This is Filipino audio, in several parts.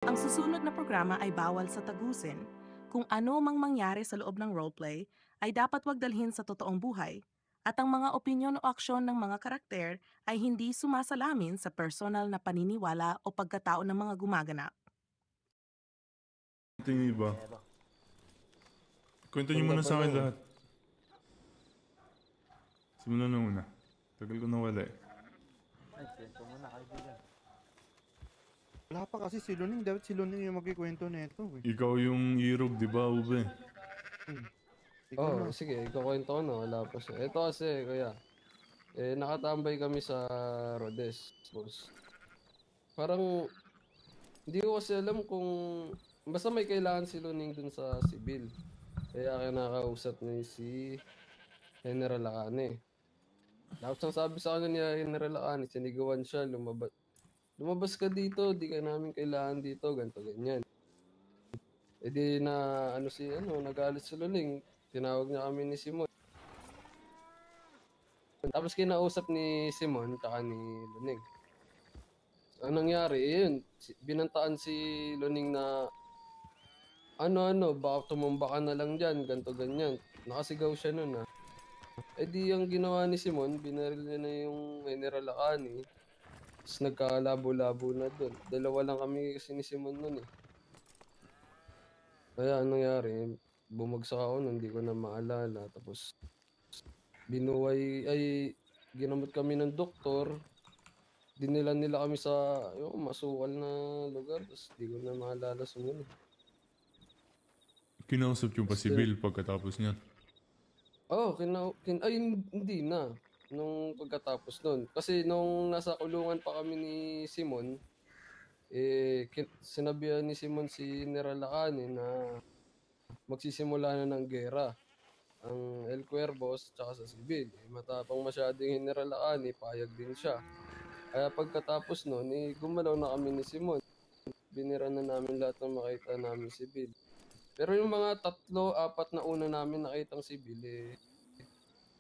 Ang susunod na programa ay bawal sa tagusin. Kung ano mang mangyari sa loob ng roleplay ay dapat wag dalhin sa totoong buhay. At ang mga opinyon o aksyon ng mga karakter ay hindi sumasalamin sa personal na paniniwala o pagkatao ng mga gumaganap. Ito yung iba. Pero, Kwento niyo ganda muna pa sa akin nun. lahat. Simulan na muna. Tagal ko nawala eh. Ay, kwento mo na, kaibigan. Wala pa kasi si Luning. Dapat si Luning yung magkikwento nito eh. Ikaw yung Irog, di ba, Ube? Ikaw na. Sige, ikukwento ko na, wala pa siya. Ito kasi, kuya, nakatambay kami sa Rodes, boss. Parang, hindi ko kasi alam kung, basta may kailangan si Luning dun sa Sibil. Kaya kinakausap niya si General Acane. Tapos ang sabi sa kanya ni General Acane, sinigawan siya, lumabas ka dito, di ka namin kailangan dito, ganto ganyan. E di na, nagalit si Luning. Tinawag niya kami ni Simon. Tapos kinausap ni Simon tsaka ni Luning. Ang nangyari, yun, binantaan si Luning na baka tumumba ka na lang dyan, ganto ganyan. Nakasigaw siya nun Eh di ang ginawa ni Simon, binaril niya na yung General Acani. Tapos nagkalabo-labo na doon. Dalawa lang kami kasi ni Simon nun eh. Kaya anong nangyari, bumagsak ako nun, hindi ko na maalala. Tapos ginamot kami ng doktor. Dinila nila kami sa masukal na lugar. Tapos di ko na maalala sumunod. Kinausap yung pa si Bill pagkatapos niyan. Hindi na. Nung pagkatapos nun. Kasi nung nasa kulungan pa kami ni Simon, sinabihan ni Simon si Neralakani na magsisimula na ng gera. Ang El Cuervos tsaka sa Sibil. Matapang masyado yung Neralakani, payag din siya. Kaya pagkatapos nun, gumalaw na kami ni Simon. Binira na namin lahat ng makita namin si Bill. Pero yung mga 3-4 na una namin nakitang si Bill,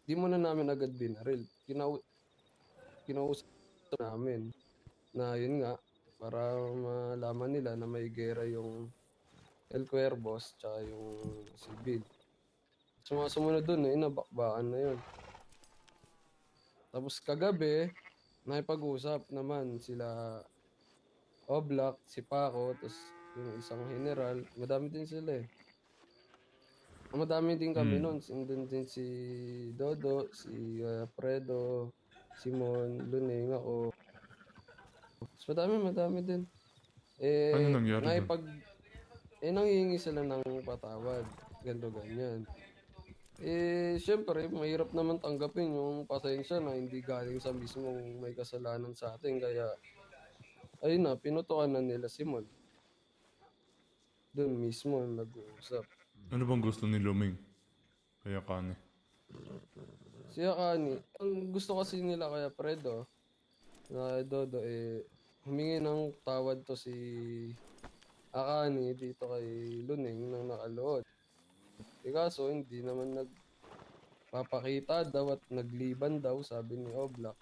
di mo na namin agad binaril. Kinausap namin na yun nga, para malaman nila na may gera yung El Cuervos tsaka yung si Bill. Sumunod dun, nabakbaan na yun. Tapos kagabi, nakipag-usap naman sila Oblak, si Paco, tapos yung isang general. Madami din sila eh. Madami din kami nun. Doon din si Dodo, si Fredo, Simon, Luneng, ako. Mas madami din. Ano nangyari doon? Nanghihingi sila ng patawad. Ganto ganyan. Syempre, mahirap naman tanggapin yung pasensya na hindi galing sa mismong may kasalanan sa atin. Kaya, ayun na, pinutukan na nila Simon. Doon mismo nag-uusap. Ano bang gusto ni Luming? Kaya Kane. Si Akani, ang gusto kasi nila kaya Fredo, na Dodo, humingi ng tawad to si Akani dito kay Luneng nang nakalood. Kaso hindi naman nagpapakita daw at nagliban daw, sabi ni Oblak.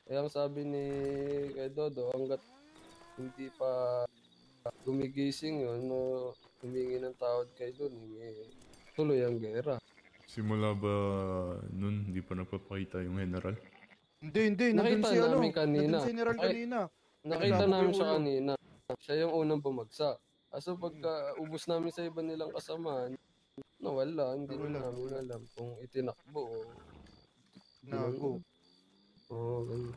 Kaya ang sabi ni kay Dodo, hanggat hindi pa gumigising yun, humingi ng tawad kay Luneng, tuloy ang gera. Simula ba nun hindi pa nagpapakita yung general? Hindi. Nandun Nakita si namin kanina. Nandun si General kanina. Nakita Pinalabog namin yung siya ulo. kanina. Siya yung unang bumagsak. Kaso pagka ubos namin sa iba nilang kasamahan, nawala. Hindi na namin alam kung itinakbo o Nago. Oo, ganun.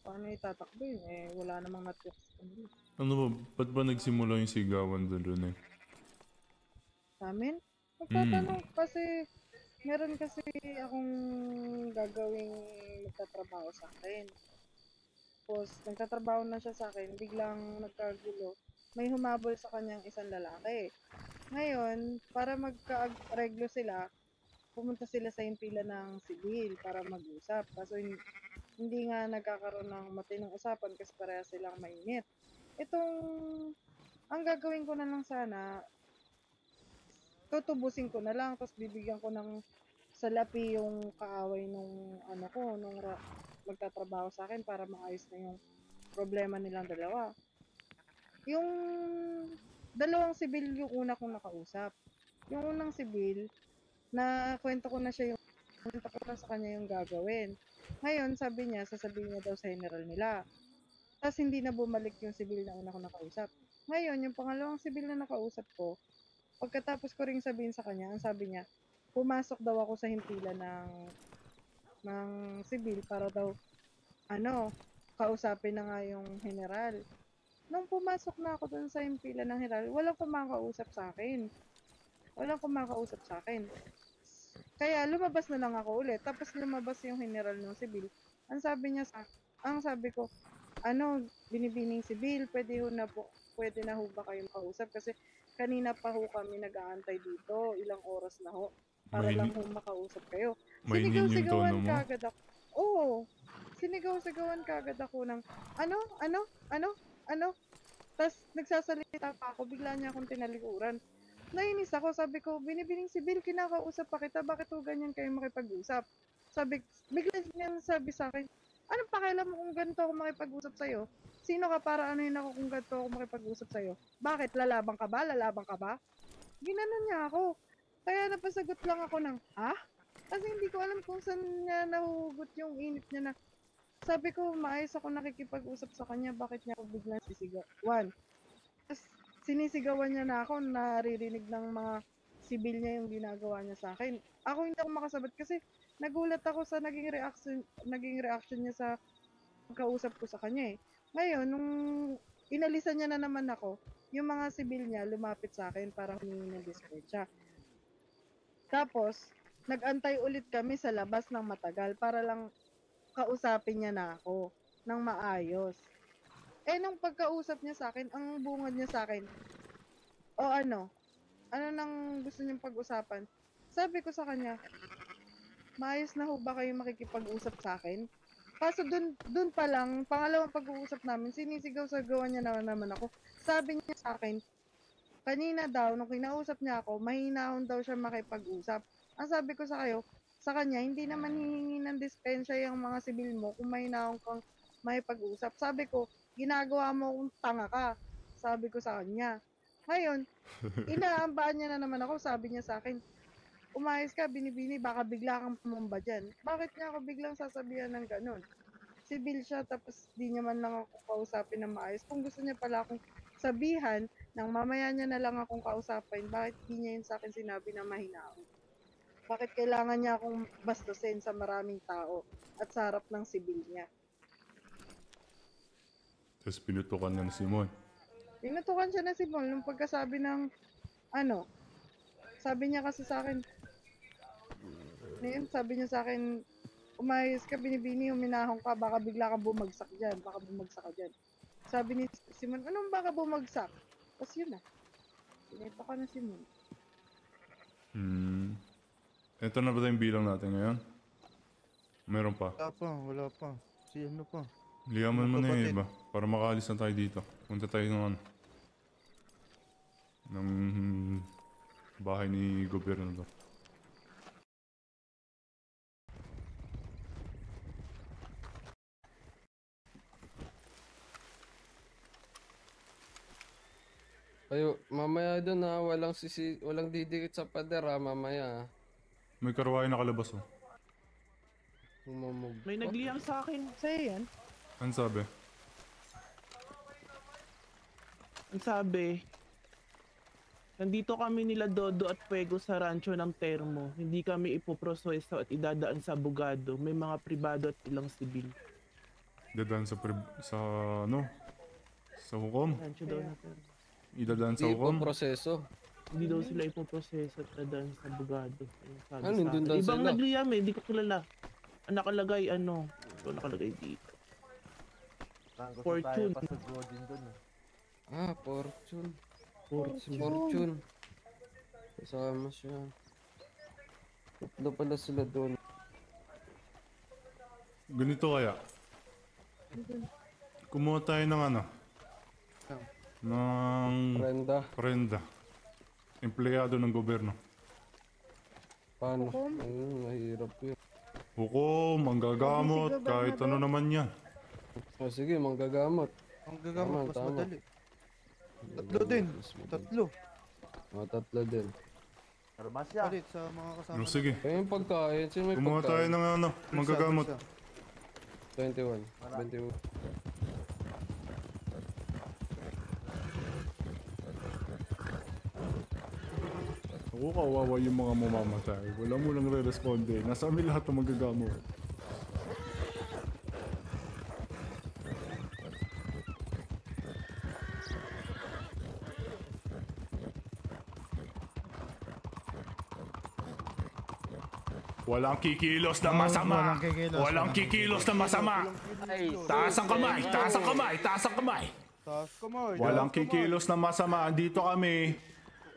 Paano itatakbo yun? Wala namang natira sa kanila. Ano ba? Ba't ba nagsimula yung sigawan doon, Luming? Sa amin? Magtatanong kasi, meron kasi akong gagawing magtatrabaho sa akin. Tapos, nagtatrabaho na siya sa akin, biglang nagkagulo. May humabol sa kanyang isang lalaki. Ngayon, para magka-areglo sila, pumunta sila sa impila ng sibil para mag-usap. Kaso hindi nga nagkakaroon ng matinong usapan kasi pareha silang mainit. Ang gagawin ko na lang sana, tutubusin ko na lang, tapos bibigyan ko ng salapi yung kaaway nung magtatrabaho sa akin para maayos na yung problema nilang dalawa. Yung dalawang sibil yung una kong nakausap. Yung unang sibil, na kwento ko na siya yung kwento ko na sa kanya yung gagawin. Ngayon, sabi niya, sasabihin niya daw sa general nila. Tapos hindi na bumalik yung sibil na una ko nakausap. Ngayon, yung pangalawang sibil na nakausap ko, pagkatapos ko ring sabihin sa kanya, ang sabi niya, pumasok daw ako sa himpilan ng sibil para daw, kausapin na nga yung general. Nung pumasok na ako dun sa himpilan ng general, walang kumakausap sa akin. Walang kumakausap sa akin. Kaya lumabas na lang ako ulit. Tapos lumabas yung general ng sibil. Ang sabi ko, binibining sibil, pwede na ho ba kayong kausap? Kasi kanina pa ho kami nag-aantay dito, ilang oras na ho, para lang ho makausap kayo. Mainin yung tono mo. Kagad ako. Oo. Sinigaw-sigawan kagad ako ng, ano? Tapos nagsasalita pa ako, bigla niya akong tinalikuran. Nainis ako, sabi ko, binibining sibil, kinakausap pa kita, bakit ho ganyan kayo makipag-usap? Bigla niya sabi sa akin, anong pakialam mo kung ganito ako makipag-usap sa'yo? Sino ka para anuhin ako kung ganito ako makipag-usap sa'yo? Bakit? Lalabang ka ba? Ginanon niya ako. Kaya napasagot lang ako ng, ha? Kasi hindi ko alam kung saan niya nahuhugot yung init niya na, sabi ko, maayos ako nakikipag-usap sa kanya, bakit niya ako biglang sisigawan? Tapos, sinisigawan niya na ako, naririnig ng mga sibil niya yung ginagawa niya sa akin. Ako hindi ako makasabat kasi nagulat ako sa naging reaction niya sa pagkausap ko sa kanya eh. Ngayon, nung inalisan niya na naman ako, yung mga sibil niya lumapit sa akin para humingi ng dispensya. Tapos, nag-antay ulit kami sa labas ng matagal para lang kausapin niya na ako ng maayos. Nung pagkausap niya sa akin, ang bungad niya sa akin, ano nang gusto niyang pag-usapan? Sabi ko sa kanya, maayos na ho ba kayo makikipag-usap sa akin? Kaso dun pa lang, pangalawang pag-uusap namin, sinisigaw-sagawan niya naman ako. Sabi niya sa akin, kanina daw, nung kinausap niya ako, mahinahon daw siya makipag-usap. Ang sabi ko sa kanya, hindi naman hihingi ng dispensya yung mga sibil mo kung mahinahon kang makipag-usap. Sabi ko, ginagawa mo kung tanga ka. Sabi ko sa kanya. Ngayon, inaambaan niya na naman ako, sabi niya sa akin, umayos ka, binibini, baka bigla kang pumamba dyan. Bakit niya ako biglang sasabihan ng ganun? Sibil siya, tapos di niya man lang ako kausapin ng maayos. Kung gusto niya pala akong sabihan, nang mamaya niya na lang akong kausapin, bakit di niya yun sa akin sinabi na mahinahon? Bakit kailangan niya akong bastusin sa maraming tao at sa harap ng sibil niya? Tapos pinutukan niya si Simon. Pinutukan siya na si Paul nung pagkasabi ng, sabi niya kasi sa akin, sabi niya sa akin, umayos ka, binibini, huminahon ka, baka bigla ka bumagsak dyan, ka dyan. Sabi ni Simon, anong baka bumagsak? Tapos yun na, pinito ka na Simon. Ito na ba tayong bilang natin ngayon? Meron pa. Wala pa. Si ano pa. Liyaman mo na yung Kapatid. iba para makaalis na tayo dito. Punta tayo ng bahay ni gobernador. Kayo, mamaya doon ha, walang didikit sa pader ha, mamaya. May karwahe nakalabas oh. Humamog. May nagliyam sa akin. Sa'yo yan? Ano sabi? Ang sabi, nandito kami nila Dodo at Fuego sa rancho ng Termo. Hindi kami ipoproseso at idadaan sa abogado. May mga pribado at ilang sibil. Dadaan sa hukom? Rancho daw na Termo. Idadaan sa Hindi po hukom? proseso. Hindi daw sila ipoproseso at dadaan sa abogado. Yung sabi Ano, sa nandun akin. daw Ibang sila? nagliyam eh, hindi ko kilala. Ang nakalagay ito nakalagay dito. Fortune. Tayo pa sa Godin dun. Fortune. Si Fortune. Fortune. Kasama siya. Tatlo pala sila doon. Ganito kaya. Kumuha tayo ng Brenda, prenda. Empleyado ng gobyerno. paano? Hukom? Ayun, mahirap yun. Hukom, manggagamot, Sige, kahit ano Bernardo. naman yan. O sige, manggagamot. Ang gagamot, mas Tama. madali. Tatlo din. Tatlo. Mga tatlo din. Armas yan. Palit sa mga kasama. O sige, Kaya yung pagkain, sino may kumuha tayo pagkain? ng ano, manggagamot. 21. 21. Ako kawawa yung mga mamamatay. Wala mo lang re-responde. Nasa amin lahat ng manggagamot. Walang kikilos na masama. Walang kikilos na masama. Taas ang kamay, taas ang kamay, taas ang kamay. Taas kamay. Walang taas kamay. kikilos na masama. Andito kami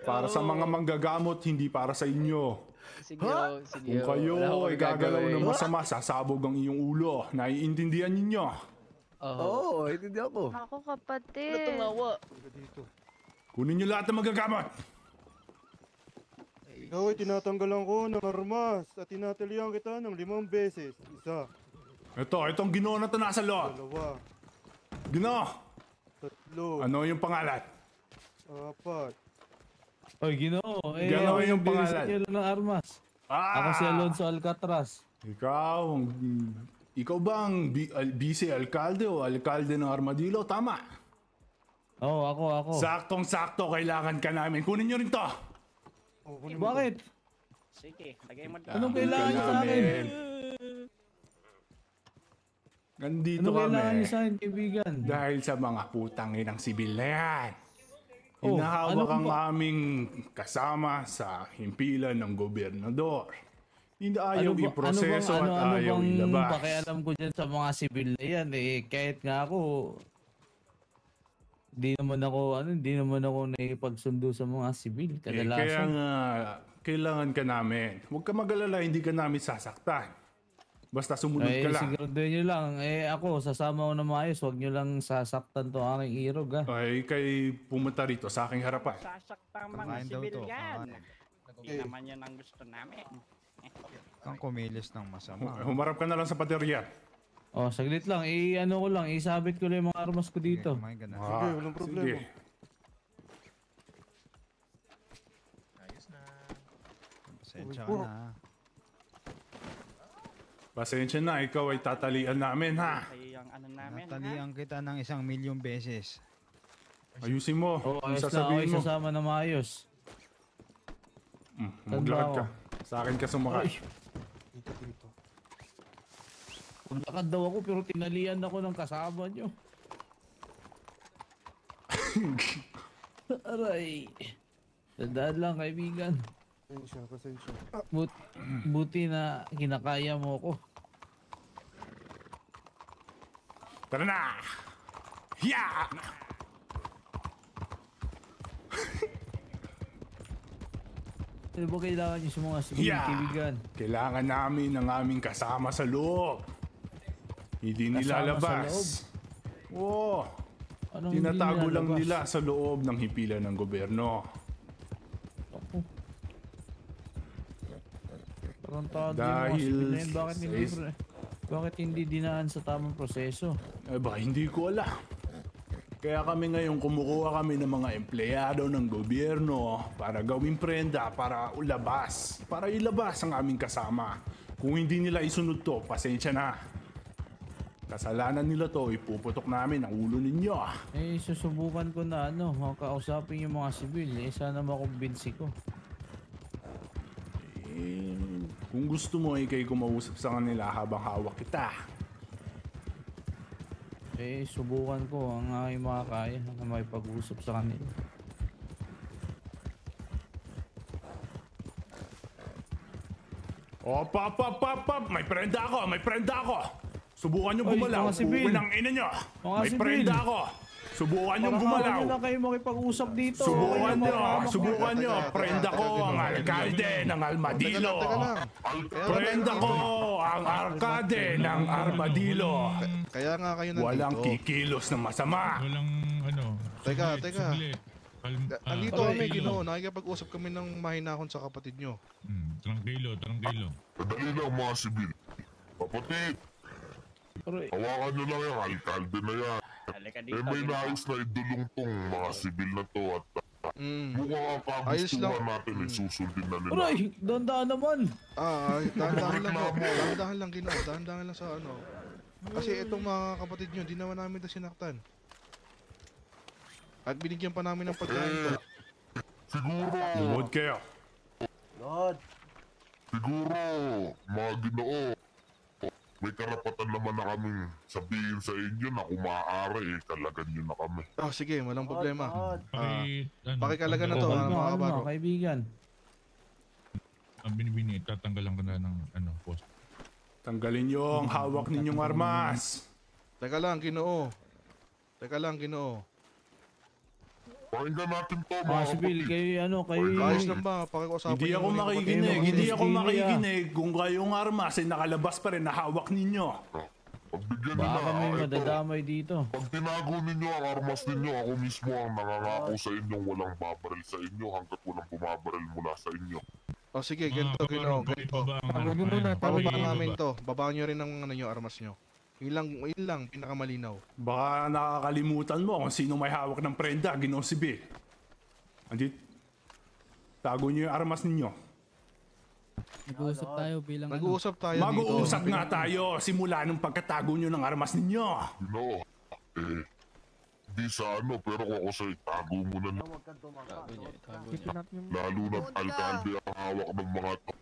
para sa mga manggagamot, hindi para sa inyo. Sige, sige. Kung kayo Wala akong ay gagalaw gagawin. ng masama, sasabog ang iyong ulo. Naiintindihan ninyo? Oo. hindi ako. Ako kapatid. Tungawa. Halika dito. Kunin niyo lahat ng manggagamot. Ikaw ay tinatanggalan ko ng armas at tinatalian kita ng 5 beses. Isa, Itong ginoo na ito nasa loob. dalawa, Ginoo, tatlo, ano yung pangalan? apat. Oy, Ginoo. Gano'n yung binilis pangalan? niyo lang ng armas. Ako si Alonso Alcatraz. Ikaw bang vice alkalde o alkalde ng Armadillo? Tama. Oo, ako. Saktong-sakto, kailangan ka namin. Kunin niyo rin to. Oh, kunin mo to. Bakit? Sige, lagay mo Anong kailangan niyo sa akin? Nandito Anong kailangan kami. niyo sa akin, kaibigan? Dahil sa mga putang inang sibil na yan. Oh, Hinahawak ano ang ba? aming kasama sa himpilan ng gobernador. Hindi ayaw iproseso at ayaw ilabas. Pakialam ko dyan sa mga sibil na yan? Kahit nga ako, hindi naman ako naipagsundo sa mga sibil. Kaya Kadalasan. nga, kailangan ka namin. Huwag ka mag-alala, hindi ka namin sasaktan. Basta sumunod ka lang. Siguraduhin nyo lang. Ako, sasama ko na maayos. Huwag nyo lang sasaktan to aking irog, ha? Ay, kay pumunta rito sa aking harapan. Sasaktang mga Kumain daw to, sibilyan. kumain. Hindi naman yun ang gusto namin. Kang kumilos ng masama. Humarap ka na lang sa paderya. Oh, saglit lang. Isabit ko lang yung mga armas ko dito. Kumain ka na. Sige, walang problema. Sige. Pasensya Uy, ka na. Pasensya na, ikaw ay tatalian namin, ha? Kayo yung ano namin, ha? Natalian kita ng 1,000,000 beses. Ayusin mo. Oh, Ang ayos na ako. sasabihin mo. Isasama na maayos. Maglakad ka. Sa akin ka sumakay. Dito, dito. Maglakad daw ako pero tinalian ako ng kasama nyo. Aray. Tandaan lang, kaibigan. Pasensya. Buti na kinakaya mo ko. Tara na! Hiya! Ano ba kailangan nyo sa mga sibil, Yeah. kaibigan? Kailangan namin ng aming kasama sa loob. Hindi Kasama nilalabas. sa Oo. Anong Tinatago hindi lang nilalabas? nila sa loob ng himpilan ng gobyerno. Ako. Tarantado yung mga Dahil sibil na yun. sa- Bakit hindi dinaan sa tamang proseso? Eh ba, hindi ko alam. Kaya kami ngayon kumukuha kami ng mga empleyado ng gobyerno para gawing prenda para ulabas. Para ilabas ang aming kasama. Kung hindi nila isunod to, pasensya na. Kasalanan nila to, ipuputok namin ang ulo ninyo. Susubukan ko na kausapin yung mga sibil. Sana makumbinsi ko. Kung gusto mo, ikay kumausap sa kanila habang hawak kita. Subukan ko ang aking makakaya na may pag-usap sa kanila. Pop! May prenda ako! May prenda ako! Subukan nyo Oy, gumalaw. mga sibil. Uwi ng ina nyo. Mga May sibil. prenda ako. Subukan nyo gumalaw. Nyo na kayo makipag-usap dito. Subukan Kayo nyo. makakamak- Subukan nyo. Teka, Prenda teka, ko teka, ang teka, alkalde ng Armadillo. Teka lang. Prenda ko ang arkade ng Armadillo. Kaya nga kayo nandito. Walang kikilos na masama. Walang ano. Teka, saglit, teka. saglit. Nandito kami, Ginoo. Nakikipag-usap kami ng mahinahon sa kapatid nyo. Tranquilo. Dali lang mga sibil. Kapatid, Aray, hawakan nyo lang yung alkalde na yan. Halika Eh dito, may Ginoo. nais na idulong tong mga sibil na to at Mm. mukhang ang Ayos lang. kagustuhan natin ay susundin na nila. aray, dandaan naman. Dahan-dahan lang po. Reklamo. Dahan-dahan lang, Ginoo. Dahan-dahan lang sa ano. Kasi itong mga kapatid nyo, di naman namin ito sinaktan. At binigyan pa namin ng pagkain to. Siguro, Lumuhod kayo. siguro, mga Ginoo, may karapatan naman na kaming sabihin sa inyo na kung maaari, kalagan nyo na kami. Oh, sige, walang problema. Ano, Pakikalagan na to, Kalma, mga kabaro. kalma, kaibigan. Ang binibini, tatanggalan ko na ng post. Tanggalin nyo ang hawak ninyong armas. Teka lang, Ginoo. Teka lang, Ginoo. Pakinggan natin to, Mga mga sibil, kapatid. kayo, Ayos lang ba? Pakiusapan Hindi niyo ako muna yung kapatid makikinig. nyo. Hindi ako Sige, makikinig kung kayong armas ay nakalabas pa rin na hawak ninyo. Pagbigyan nyo Baka na, may ito. madadamay dito. Pag tinago ninyo ang armas ninyo, ako mismo ang nangangako sa inyong walang babaril sa inyo hanggat walang bumabaril mula sa inyo. Oh, sige, ganito, Ginoo. Ganito. Bababa namin to. Babaan nyo rin ang ano nyo, armas nyo. Yun lang, pinakamalinaw. Baka nakakalimutan mo kung sino may hawak ng prenda, Ginoong Sibil. Andit, tago nyo yung armas ninyo. Nag-uusap tayo bilang Nag-uusap tayo dito. Mag-uusap nga tayo simula nung pagkatago nyo ng armas ninyo. Ginoo, di sa ano, pero kung ako sa itago mo na lalo na't alkalde ang hawak ng mga to.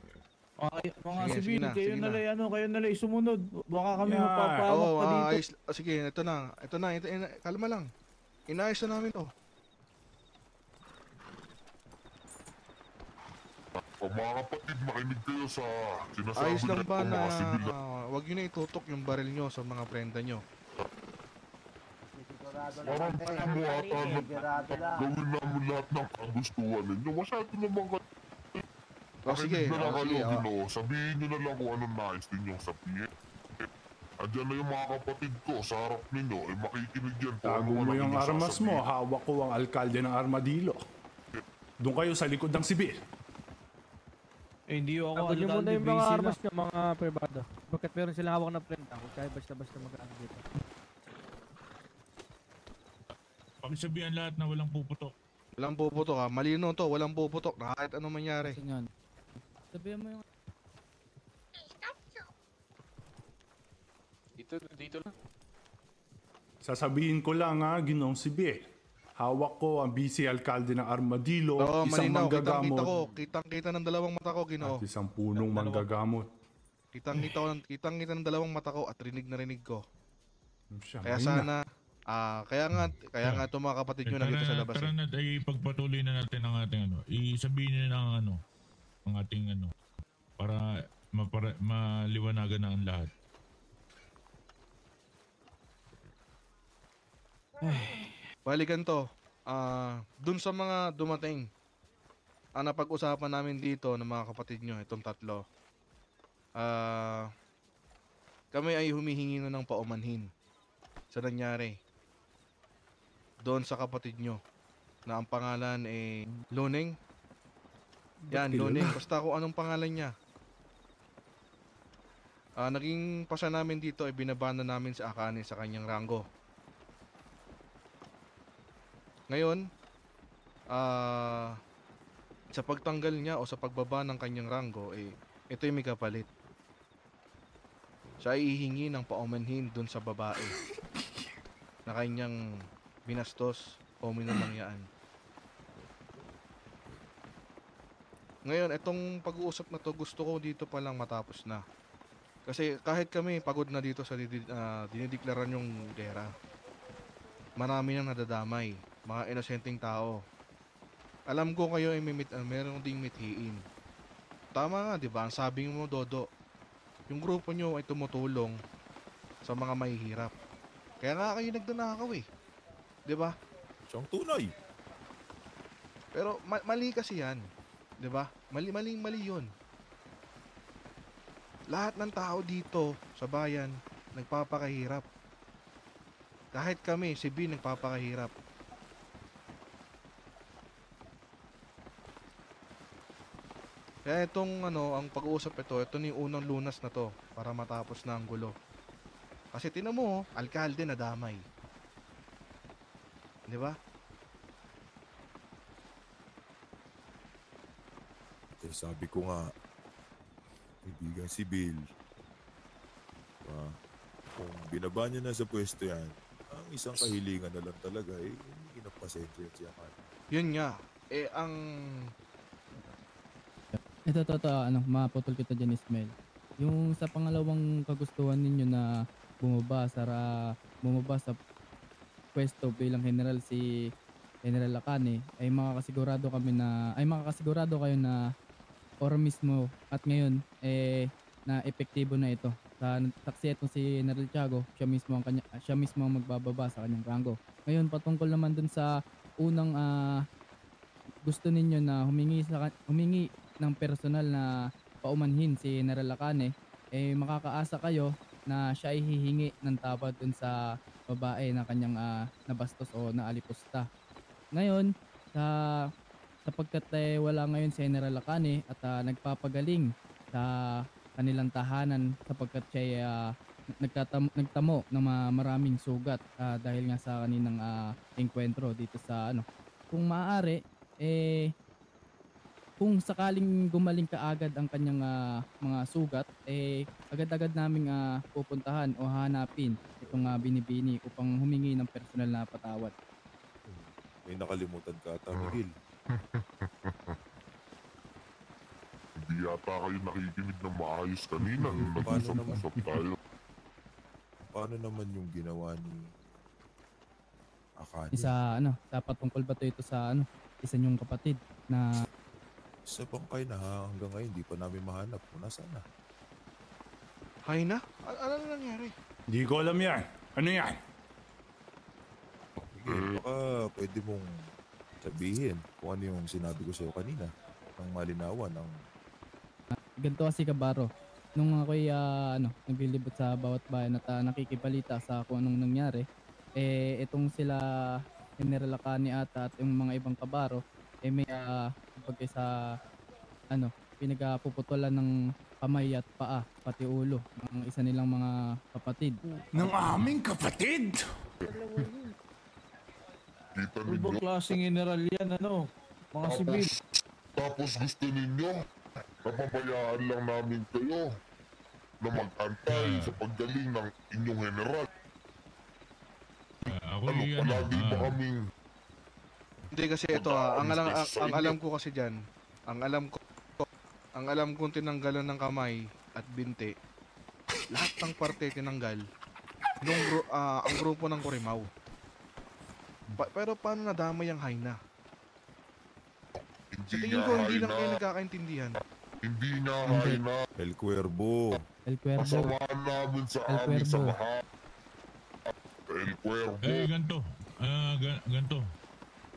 Mga Sige, sibil, sige na, kayo sige na na. lang, kayo na lang sumunod. Baka kami Yeah. mapapahamak Oo, pa dito. ayos. Sige, ito na. Kalma lang. Inayos na namin to. Mga kapatid, makinig kayo sa sinasabi Ayos lang ng ba na mga sibil na wag nyo na itutok yung baril nyo sa mga prenda nyo. parang pamuhatan na gawin namin lahat ng kagustuhan ninyo. Masyado naman kayo. Sige, Makinig na lang kayo, sige, Ginoo. Sabihin nyo na lang kung anong nais ninyong sabihin. Andiyan na yung mga kapatid ko sa harap ninyo, ay makikinig yan. kung Tago ano mo ang yung inyong armas mo, sasabihin. hawak ko ang alkalde ng Armadillo. Doon kayo sa likod ng Sibil. Eh, hindi ako Tago nyo muna alkalde, yung mga busy armas lang. nyo, mga privado. Bakit meron silang hawak na prenda? Kung kaya basta-basta mag-ano dito. Pakisabihan lahat na walang puputok. Walang puputok ha. Malino to, walang puputok. Na kahit anong mangyari. Kasi nga, sabihan mo yung Dito lang. Sasabihin ko lang ha, Ginoong Sibil. Hawak ko ang vice alkalde ng Armadillo, Oo, isang malinaw. manggagamot Kitang-kita ng dalawang mata ko, Ginoo. at isang punong manggagamot. Kitang-kita ng dalawang mata ko at rinig na rinig ko. Siya, Kaya mahina. sana, kaya nga itong mga kapatid nyo nandito sa labas. Tara na, ay pagpatuloy na natin ang ating isabihin na ng ang ating para maliwanagan na ang lahat. Balikan to. Dun sa mga dumating, ang napag-usapan namin dito ng mga kapatid nyo, itong tatlo, kami ay humihingi na ng paumanhin sa nangyari doon sa kapatid nyo na ang pangalan ay Luneng. Yan, kilala? Luneng. Basta kung anong pangalan niya. Naging pasa namin dito ay binabana namin sa Akane sa kanyang rango. Ngayon, sa pagtanggal niya o sa pagbaba ng kanyang rango, ito yung may kapalit. Siya ay hihingi ng paumanhin dun sa babae na kanyang binastos o minamangyaan. Ngayon, itong pag-uusap na to, gusto ko dito pa lang matapos na. Kasi kahit kami pagod na dito sa dinideklaran yung gera, marami nang nadadamay, mga inosenteng tao. Alam ko kayo ay meron ding mithiin. Tama nga, di ba? Ang sabi mo, Dodo, yung grupo nyo ay tumutulong sa mga mahihirap. Kaya nga kayo nagdanakaw eh. Di ba? Siyang tunay. Pero mali kasi yan. Di ba? Mali yun. Lahat ng tao dito sa bayan nagpapakahirap. Kahit kami, si B, nagpapakahirap. Kaya itong ang pag-uusap ito na yung unang lunas na to para matapos na ang gulo. Kasi tinan mo, alkalde nadamay. Di ba? Eh, sabi ko nga, kaibigan si Bill, kung binaba niya na sa pwesto yan, ang isang kahilingan na lang talaga, hindi na pasensya siya ka. Yun nga. Ito, maputol kita dyan, Ismael. Yung sa pangalawang kagustuhan ninyo na bumaba sa pwesto bilang general si General Lacane, ay makakasigurado kayo na ora mismo at ngayon na epektibo na ito. Sa saksi itong si General Tiago, siya mismo ang magbababa sa kanyang rango. Ngayon patungkol naman dun sa unang gusto ninyo na humingi ng personal na paumanhin si General Lacane, makakaasa kayo na siya ay hihingi ng tawad dun sa babae na kanyang nabastos o naalipusta. Ngayon, sapagkat wala ngayon si General Lacane at nagpapagaling sa kanilang tahanan sapagkat siya nagtamo ng maraming sugat dahil nga sa kaninang engkwentro dito sa kung maaari kung sakaling gumaling kaagad ang kanyang mga sugat, agad-agad naming pupuntahan o hanapin itong binibini upang humingi ng personal na patawad. May nakalimutan ka ata, Miguel. Hindi yata kayo nakikinig ng maayos kanina nung nag-usap-usap tayo. Paano naman yung ginawa ni Akane? Sa patungkol ba ito sa isa niyong kapatid na sa bangkay na hanggang ngayon hindi pa namin mahanap kung nasaan na. Hay na? Ano na nangyari? Hindi ko alam yan. Ano yan? Baka pwede mong sabihin kung ano yung sinabi ko sa'yo kanina ng malinawan ng ganito kasi kabaro. Nung ako'y naglilibot sa bawat bayan at nakikibalita sa kung anong nangyari, itong sila General Lacane at yung mga ibang kabaro may sa pinagpuputulan ng kamay at paa pati ulo ng isa nilang mga kapatid. Ng aming kapatid? Ibang klaseng general yan, mga sibil. Tapos gusto ninyo, napabayaan lang namin kayo na mag-antay sa paggaling ng inyong general. Palagi ba kaming... Hindi kasi ito ang alam ko kasi diyan, ang alam kong tinanggalan ng kamay at binti. Lahat ng parte tinanggal nung ang grupo ng Kurimaw. Pero paano nadamay ang Haina? Sa tingin ko hindi lang kayo nagkakaintindihan. Hindi nga Haina. El Cuervo. Kasamaan namin sa amin sa baha. El Cuervo. Ganto.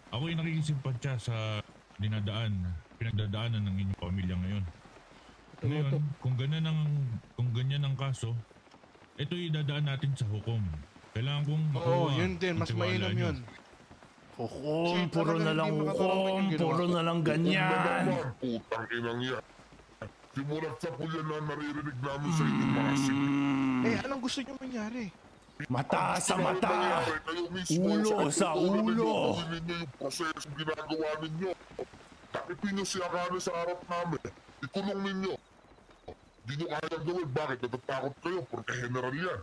Ako'y nakikisimpatya sa pinagdadaanan ng inyong pamilya ngayon. Ngayon, kung ganyan ang kaso, ito'y dadaan natin sa hukom. Kailangan kong makuha. Yun din, mas mainam yun. Hukom, puro na lang hukom, puro na lang ganyan. Putang inang yan. Simulat sa pulyan na naririnig namin sa inyong mga sibil. Anong gusto nyo mangyari? Mata sa mata! Ulo sa ulo! Gawin ninyo yung proseso ginagawa ninyo. Takipin nyo si Akane sa harap namin. Ikulong ninyo. Hindi nyo kaya gawin. Bakit? Natatakot kayo porque general yan.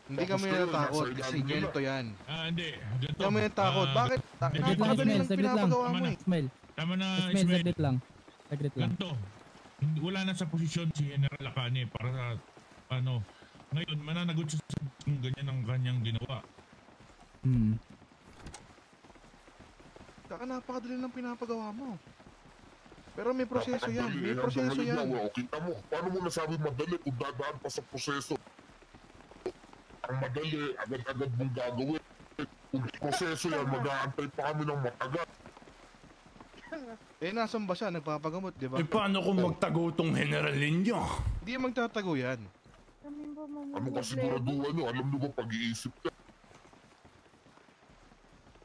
Hindi kami natatakot kasi ganito yan. Hindi. Hindi kami natatakot. Bakit? Napakadali ng pinapagawa mo eh. Ismael. Tama na, Ismael. Saglit lang. Ganto. Wala na sa posisyon si General Lacane para sa ngayon mananagot siya sa ganyan ang kanyang ginawa. Saka napakadali ng pinapagawa mo. Pero may proseso yan. May proseso yan. Kita mo, paano mo nasabi madali kung dadaan pa sa proseso? Ang madali, agad-agad mong gagawin. Kung proseso yan, mag-aantay pa kami ng matagal. Nasan ba siya? Nagpapagamot, di ba? Paano kung magtago tong general ninyo? Hindi magtatago yan. Ano kasi siguraduhan nyo? Alam nyo ba pag-iisip ka?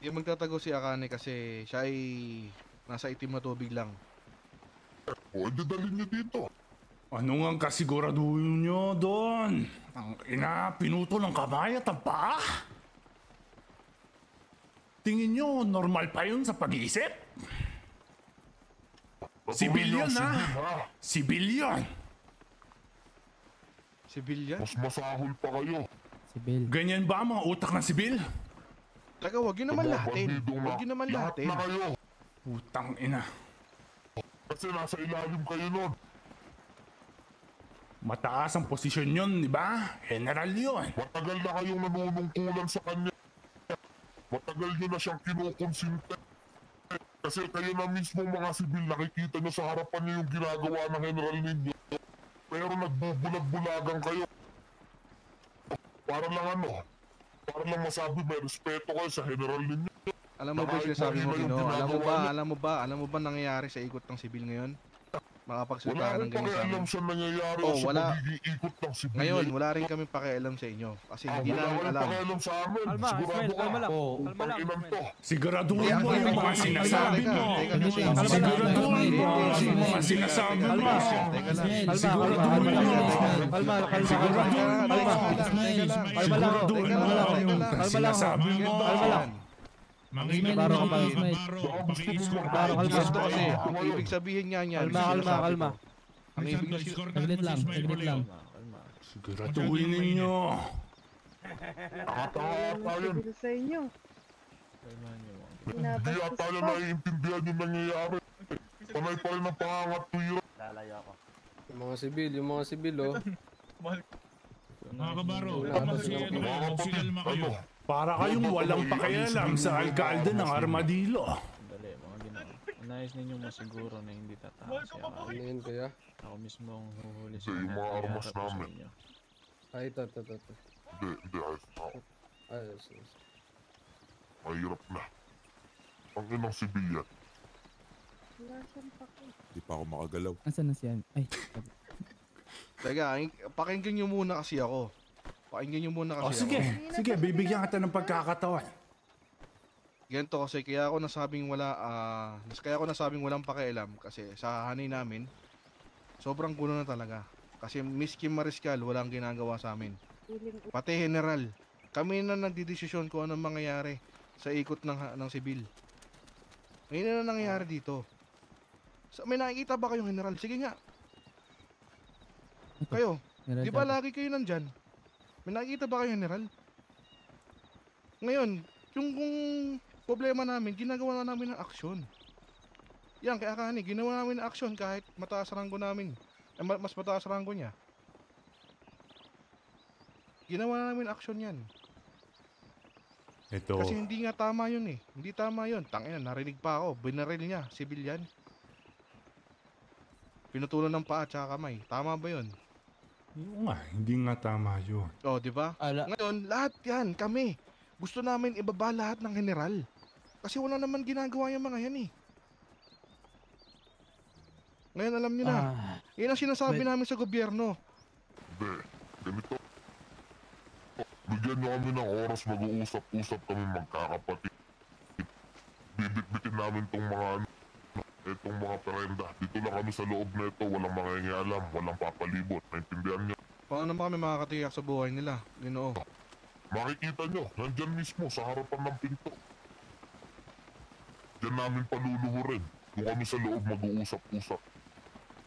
Hindi magtatago si Akane kasi siya ay nasa itim na tubig lang. O, edi dalhin niyo dito. Ano nga kasiguraduhin nyo doon? Ang ina, pinuto ng kamay at ang paa? Tingin nyo, normal pa yun sa pag-iisip? Sibilyon ha? Sibilyon! Sibilyan? Mas masahol pa kayo. Sibil. Ganyan ba ang mga utak ng sibil? Taga, wag yun naman lahatin. Wag yun naman Lahat lahatin. na kayo. Putang ina. Kasi nasa ilalim kayo nun. Mataas ang posisyon yun, di ba? General yun. Matagal na kayong nanunungkulan sa kanya. Matagal nyo na siyang kinukonsinte. Kasi kayo na mismo mga sibil, nakikita nyo sa harapan nyo yung ginagawa ng general ninyo. Pero nagbubulag-bulagan kayo. Para lang masabi may respeto kayo sa general ninyo. Alam mo ba yung sinasabi mo, Gino? Alam mo ba nangyayari sa ikot ng sibil ngayon? Makapagsalita Wala ka ng akong ganyan sa pakialam amin. sa nangyayari Oh, sa wala. pagiging ikot ng sibil. Ngayon, wala rin kami pakialam sa inyo. Kasi hindi wala namin kayong alam. pakialam sa amin. Kalma, Sigurado Ismael, ka. kalma lang. Oh, Kalma lang, inan to. Siguraduhin mo Teka, yung mga teka, sinasabi teka, mo. teka, teka, Siguraduhin mo yung mga sinasabi mo. Siguraduhin mo. Siguraduhin mo yung sinasabi mo. Baro ka pa, Baro, gusto kasi, ang ibig sabihin nga niyan. Kalma. Ang ibig Saglit lang. Siguraduhin ninyo. Nakakatawa yun. Sabi sa inyo. Hindi ata na naiintindihan yung nangyayari. Panay pa rin ang pangangatwira. Yung mga sibil, oh. Mga kabaro, Tapos si ano, mga magsigalma kayo. Para kayong walang pakialam sa alkalde ng Armadillo. Dali, mga ginoo. Unayos ninyo masiguro na hindi tataas siya. Ano yun kaya? Ako mismo ang huhuli Hindi, yung mga armas namin. Ay, ito. Hindi, ayos na ako. Ayos. Mahirap na. Ang inang sibilyan. Wala siyang paki. Di pa ako makagalaw. Asan na siya? Ay, Teka, pakinggan nyo muna kasi ako. O sige, bibigyan kita ng pagkakataon. Ganito kasi kaya ako nasabing walang pakialam kasi sa hanay namin sobrang gulo na talaga. Kasi Miss Kim Mariscal walang ginagawa sa amin. Pati general, kami na nagdidesisyon kung anong mangyayari sa ikot ng sibil. Ngayon na nangyayari dito. May nakikita ba kayong general? Sige nga. Kayo, di ba lagi kayo nandyan? May nakikita ba kayo general? Ngayon, yung kung problema namin, ginagawa na namin ng aksyon. Yan, kaya kani, ginawa namin ng aksyon kahit mataas ranggo namin. Mas mataas ranggo niya. Ginawa na namin aksyon yan. Ito. Kasi hindi nga tama yun eh. Hindi tama yun. Tangina, narinig pa ako. Binaril niya, sibilyan. Pinutulan ng paa at saka kamay. Tama ba yun? Oo nga, hindi nga tama yun. Oh, di ba? Ngayon, lahat yan, kami. Gusto namin ibaba lahat ng general. Kasi wala naman ginagawa yung mga yan eh. Ngayon alam niyo na. Yan ang sinasabi namin sa gobyerno. Hindi, ganito. Bigyan nyo kami ng oras, mag-uusap-usap kami magkakapatid. Bibit-bitin namin tong mga perenda. Dito lang kami sa loob na ito, walang mangingialam, walang papalibot. Naintindihan nyo? Paano naman kami makakatiyak sa buhay nila? Ginoo. Makikita nyo, nandyan mismo sa harapan ng pinto. Diyan namin paluluhurin. Doon kami sa loob mag-uusap-usap.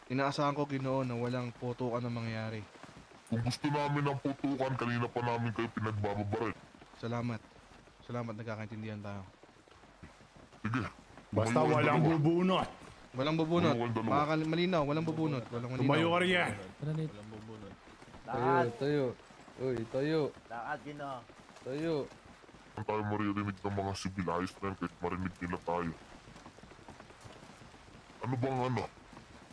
Inaasahan ko, Ginoo, na walang putukan na mangyayari. Kung gusto namin ng putukan, kanina pa namin kayo pinagbababaril. Salamat. Salamat, nagkakaintindihan tayo. Sige. Basta walang bubunot. Walang bubunot. Malinaw, walang bubunot. Tumayo ka riyan. Walang bubunod. Tayo. Uy, tayo. Lakad, Ginoo. Tayo. Kung tayo maririnig ng mga sibil, ayos na yan kahit marinig nila tayo.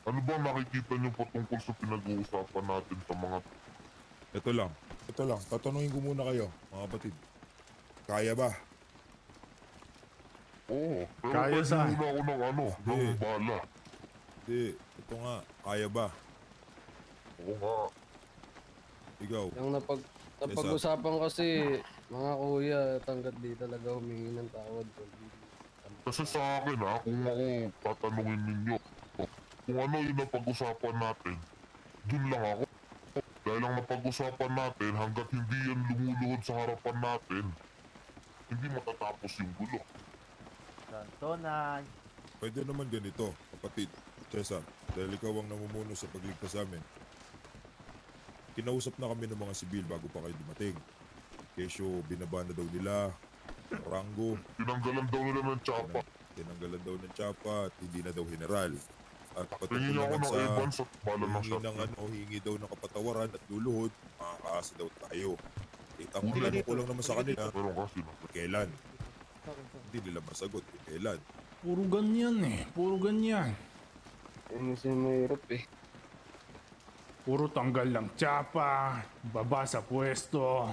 Ano bang nakikita nyo patungkol sa pinag-uusapan natin sa mga... Ito lang, tatanungin ko muna kayo, mga kapatid. Kaya ba? Oo, pero Kaya pwede saan? muna ako ng bala. Hindi, ito nga, kaya ba? Oo nga. Ikaw, Yung napag-usapan kasi, mga kuya, tanggap di talaga humingi ng tawad. Kasi sa akin kung ako tatanungin ninyo, Kung ano yung napag-usapan natin, dun lang ako. Dahil ang napag-usapan natin, hanggat hindi yan lumuluhod sa harapan natin, hindi matatapos yung gulo. Santonay. Pwede naman ganito, kapatid. Cesar, dahil ikaw ang namumuno sa pagligtas sa amin. Kinausap na kami ng mga sibil bago pa kayo dumating. Kesyo, binaba na daw nila, Rango. Tinanggalan daw nila ng tsapa. Tinanggalan daw ng tsapa at hindi na daw general. At Tingin ako ng Evans at bala ng hingi ng hingi daw ng kapatawaran at luluhod, makakaasa daw tayo. Ang tinanong ko lang naman sa kanila, kailan? Hindi nila masagot kung kailan. Puro ganyan eh. Puro ganyan. Ano siya mahirap eh. Puro tanggal lang tsapa, baba sa pwesto.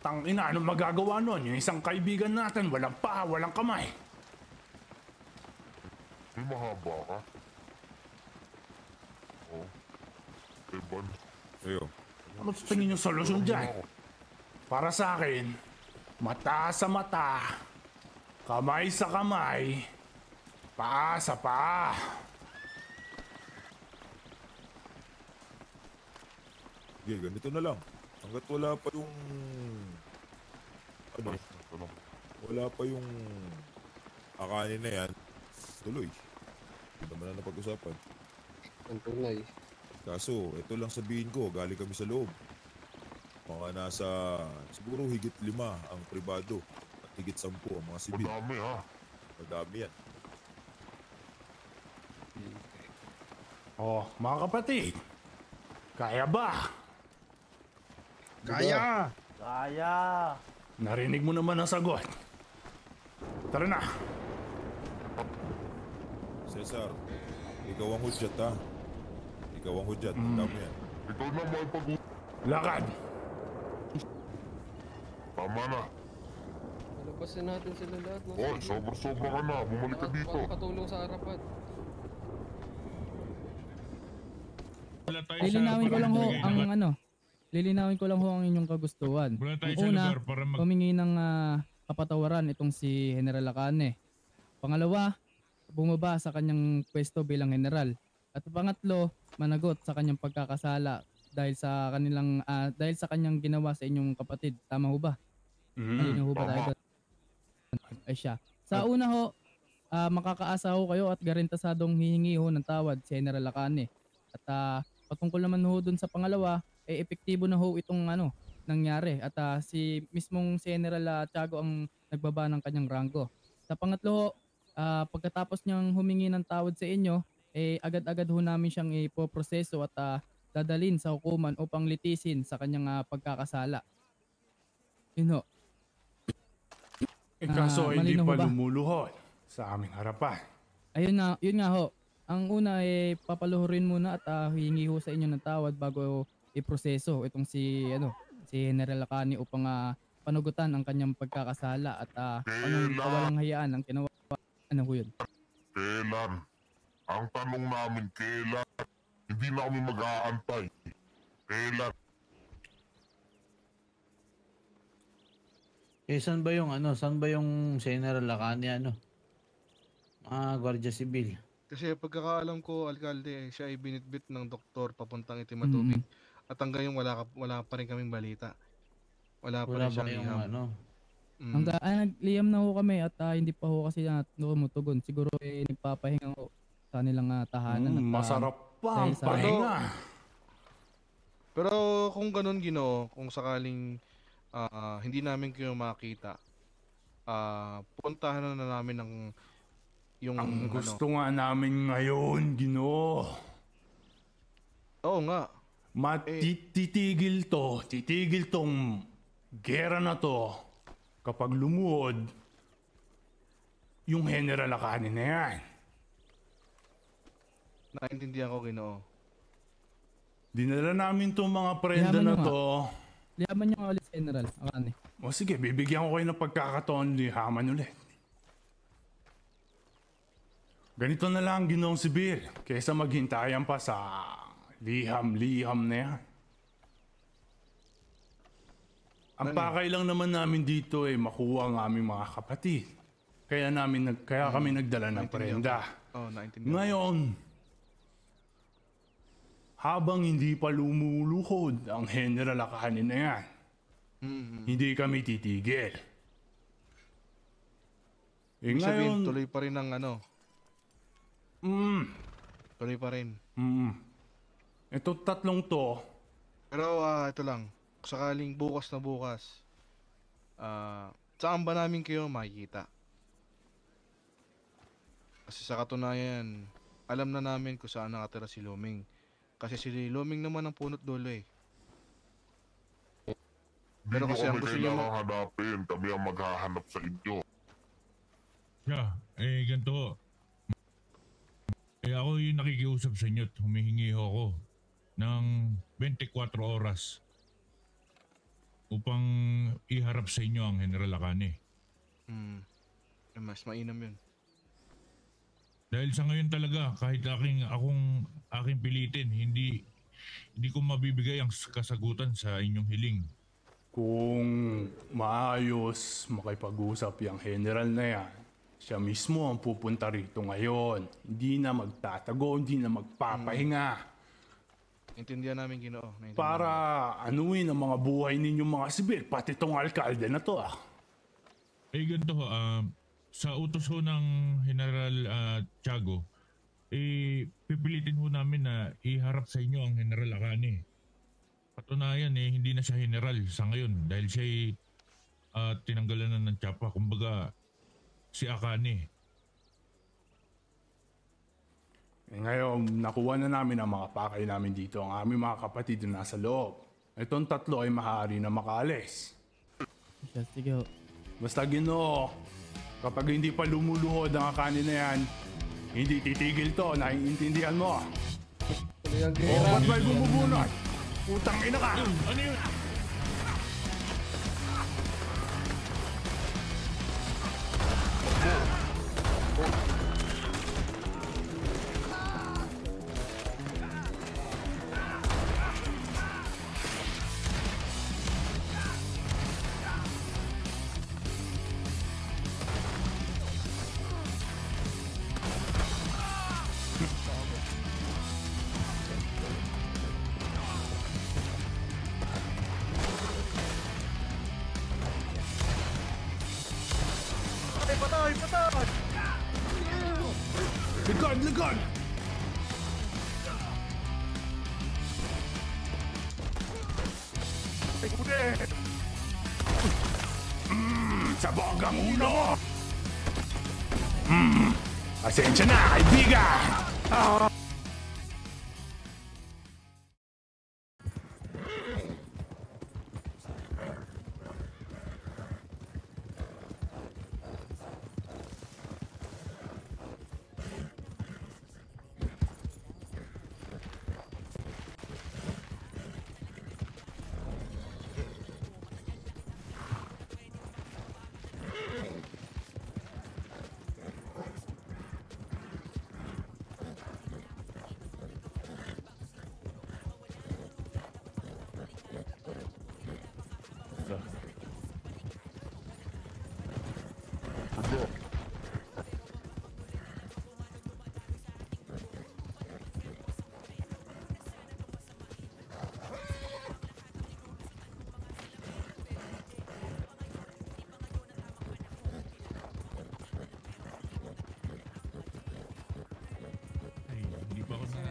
Tangina, anong magagawa nun? Yung isang kaibigan natin, walang paa, walang kamay. May mahaba ka. Oh. Evans. Ayo. Ano sa tingin yung solusyon dyan? Para sa akin, mata sa mata, kamay sa kamay, paa sa paa. Sige, ganito na lang. Hanggat wala pa yung... Ano? Wala pa yung... akanin na yan, tuloy. Hindi naman na napag-usapan. Ang tunay. Kaso, ito lang sabihin ko, galing kami sa loob. Mga nasa, siguro higit 5 ang pribado at higit 10 ang mga sibil. Madami ha. Madami yan. Oh, mga kapatid, kaya ba? Kaya! Kaya! Narinig mo naman ang sagot. Tara na. Cesar, ikaw ang hudyat ha. Ikaw ang hudyat, tama yan. Ikaw na makipag... Lakad. Tama na. Palabasin natin sila lahat. No? Hoy, sobra-sobra ka na. Bumalik ka dito. Makakatulong sa harapan. Lilinawin ko lang ho ang ano. Lilinawin ko lang ho ang inyong kagustuhan. Ang una, humingi ng kapatawaran itong si General Lacane. Pangalawa, bumaba sa kanyang pwesto bilang general. At pangatlo, managot sa kanyang pagkakasala dahil sa kanyang ginawa sa inyong kapatid. Tama ho ba? Malinaw ho ba tayo? Ay siya. Sa una ho, makakaasa ho kayo at garantasadong hihingi ho ng tawad si General Lacane. At patungkol naman ho dun sa pangalawa, epektibo na ho itong nangyari. At si mismong si General Tiago ang nagbaba ng kanyang ranggo. Sa pangatlo ho, pagkatapos niyang humingi ng tawad sa inyo, agad-agad ho namin siyang ipoproseso at dadalhin sa hukuman upang litisin sa kanyang pagkakasala. Yun ho. Kaso hindi malinaw pa ba? lumuluhod sa aming harapan. Ayun na, yun nga ho. Ang una papaluhurin muna at hihingi ho sa inyo ng tawad bago iproseso itong si General Lacane upang panugutan ang kanyang pagkakasala at anong kawalang hayaan ang kinawa. Ano ho yun? Kailan? Ang tanong namin, kailan? Hindi na kami mag-aantay. Kailan? Saan ba yung General Lacane Guardia Civil? Kasi pagkakaalam ko, alkalde, siya ay binitbit ng doktor papuntang Itimatubig. At hanggang yung wala pa rin kaming balita. Wala pa rin siyang iham. Nagliyam na ho kami at hindi pa ho kasi tumutugon. Siguro nagpapahinga ho sa nilang tahanan. At, masarap pa ang pahinga. Pero kung ganun Ginoo, kung sakaling hindi namin kayo makita, puntahan na namin yung ang gusto nga namin ngayon, Ginoo. Oo nga. Titigil tong gera na to kapag lumuhod yung General Lacane na yan. Naintindihan ko, Ginoo. Dinala namin tong mga prenda na to. Lihaman niyo ulit, General Lacane. O sige, bibigyan ko kayo ng pagkakataon lihaman ulit. Ganito na lang, Ginoong Sibil, kaysa maghintayan pa sa liham-liham na yan. Ang pakay lang naman namin dito makuha ang aming mga kapatid. Kaya kami nagdala ng prenda. naintindihan. Ngayon, habang hindi pa lumuluhod ang General Akane na yan, hindi kami titigil. Ibig sabihin, tuloy pa rin ang ano? Tuloy pa rin. Ito tatlong to. Pero ito lang, sakaling bukas na bukas, saan ba namin kayo makikita? Kasi sa katunayan, alam na namin kung saan nakatira si Luming. Kasi si Luming naman ang punot dulo eh. Pero Hindi kasi nyo ang kami gusto niya kailangan hanapin. Kami ang maghahanap sa inyo. Ganito. Ako yung nakikiusap sa inyo at humihingi ako ng 24 oras upang iharap sa inyo ang General Akane. Mas mainam yun. Dahil sa ngayon talaga, kahit aking pilitin, hindi ko mabibigay ang kasagutan sa inyong hiling. Kung maayos makipag-usap yung general na yan, siya mismo ang pupunta rito ngayon. Hindi na magtatago, hindi na magpapahinga. Intindihan namin, Ginoo. Para anuin ang mga buhay ninyong mga sibil, pati tong alkalde na to Ganito, sa utos ho ng General Tiago, pipilitin ho namin na iharap sa inyo ang General Akane. Patunayan hindi na siya general sa ngayon dahil siya tinanggalan na ng tsapa. Kumbaga, si Akane. Ngayon, nakuha na namin ang mga pakay namin dito. Ang aming mga kapatid na nasa loob. Itong tatlo ay maaari na makaalis. Sige ho. Basta Ginoo, kapag hindi pa lumuluhod ang Akane na yan, hindi titigil to, naiintindihan mo. Ba't may bumubunot? Putang ina ka! Ano yun? Likod! Sabog ang ulo! Pasensya na, kaibigan!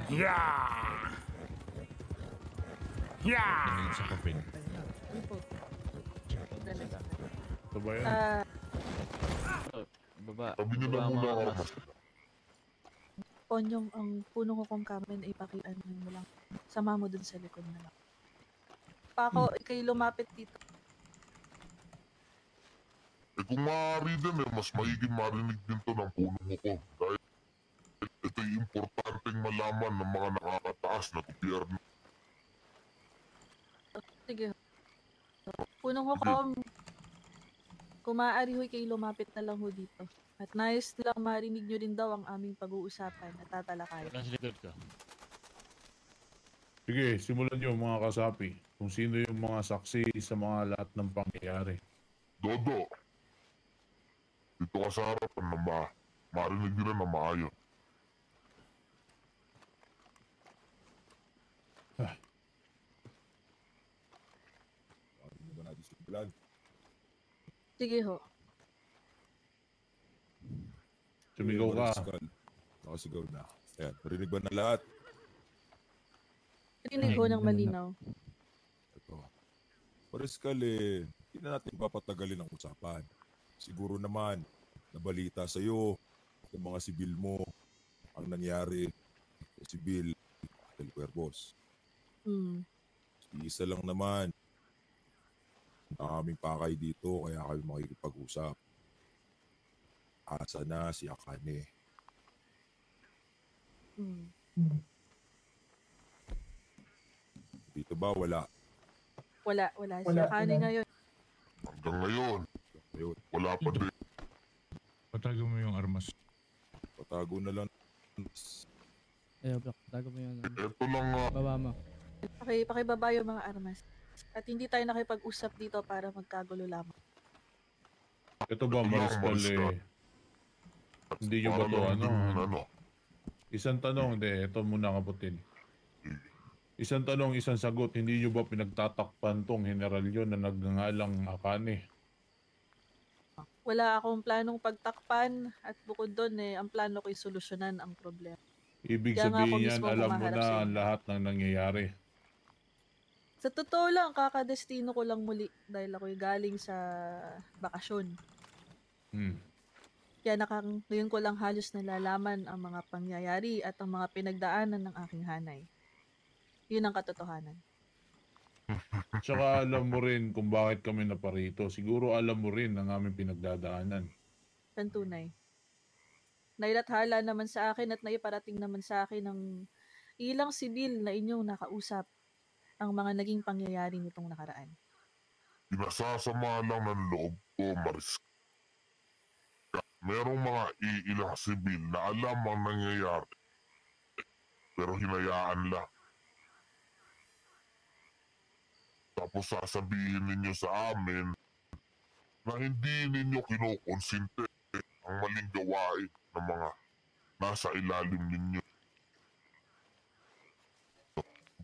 Yeah! Dahil sa kapin. Ito ba yun? Baba. Sabi nyo na muna ang armas. Ponyong, ang puno ko kong kamen ay pakian mo lang. Sama mo dun sa likod na lang. Pako, ikay lumapit dito. Kung maaari din mas maiging marinig din to ng puno ko. Dahil ito'y importanteng malaman ng mga nakakataas na gobyerno. Sige. Punong ko kung maaari ho'y kayo lumapit na lang ho dito. At nais lang marinig nyo rin daw ang aming pag-uusapan at tatalakayan. Nasa likod ka. Sige, simulan nyo mga kasapi. Kung sino yung mga saksi sa mga lahat ng pangyayari. Dodo, dito ka sa harapan na marinig nila na maayos. Ano ba natin simulan? Sige ho. Sumigaw ka. Mariskal. Nakasigaw na. Ayan, narinig ba na lahat? Rinig ho ng malinaw. Ito. Mariskal hindi na natin papatagalin ang usapan. Siguro naman, nabalita sa'yo ng mga sibil mo ang nangyari sa sibil del Cuervos. Isa lang naman ang aming pakay dito kaya kami makikipag-usap. Asa na si Akane? Dito ba? Wala. Wala. Si Akane ngayon. Hanggang ngayon, wala pa din. Patago mo yung armas. Patago na lang. Block. Tago mo yun. Ito lang Baba mo. Pakibaba yung mga armas. At hindi tayo nakipag-usap dito para magkagulo lamang. Ito ba, Mariskal hindi nyo ba to Isang tanong, ito muna kaputin. Isang tanong, isang sagot, hindi nyo ba pinagtatakpan tong general yun na nagngangalang Akane? Wala akong planong pagtakpan at bukod doon ang plano ko'y solusyonan ang problema. Ibig Kaya nga ako sabihin yan, mismo alam mo humaharap na sa ang inyo. lahat ng nangyayari. Sa totoo lang, kakadestino ko lang muli dahil ako'y galing sa bakasyon. Kaya ngayon ko lang halos nalalaman ang mga pangyayari at ang mga pinagdaanan ng aking hanay. Yun ang katotohanan. Tsaka alam mo rin kung bakit kami naparito. Siguro alam mo rin ang aming pinagdadaanan. Tunay. Nailathala naman sa akin at naiparating naman sa akin ng ilang sibil na inyong nakausap ang mga naging pangyayari nitong nakaraan. Pinasasama lang ng loob ko, Mariskal. Merong mga iilang sibil na alam ang nangyayari. Pero hinayaan lang. Tapos sasabihin ninyo sa amin na hindi ninyo kinukonsinte ang maling gawain ng mga nasa ilalim ninyo.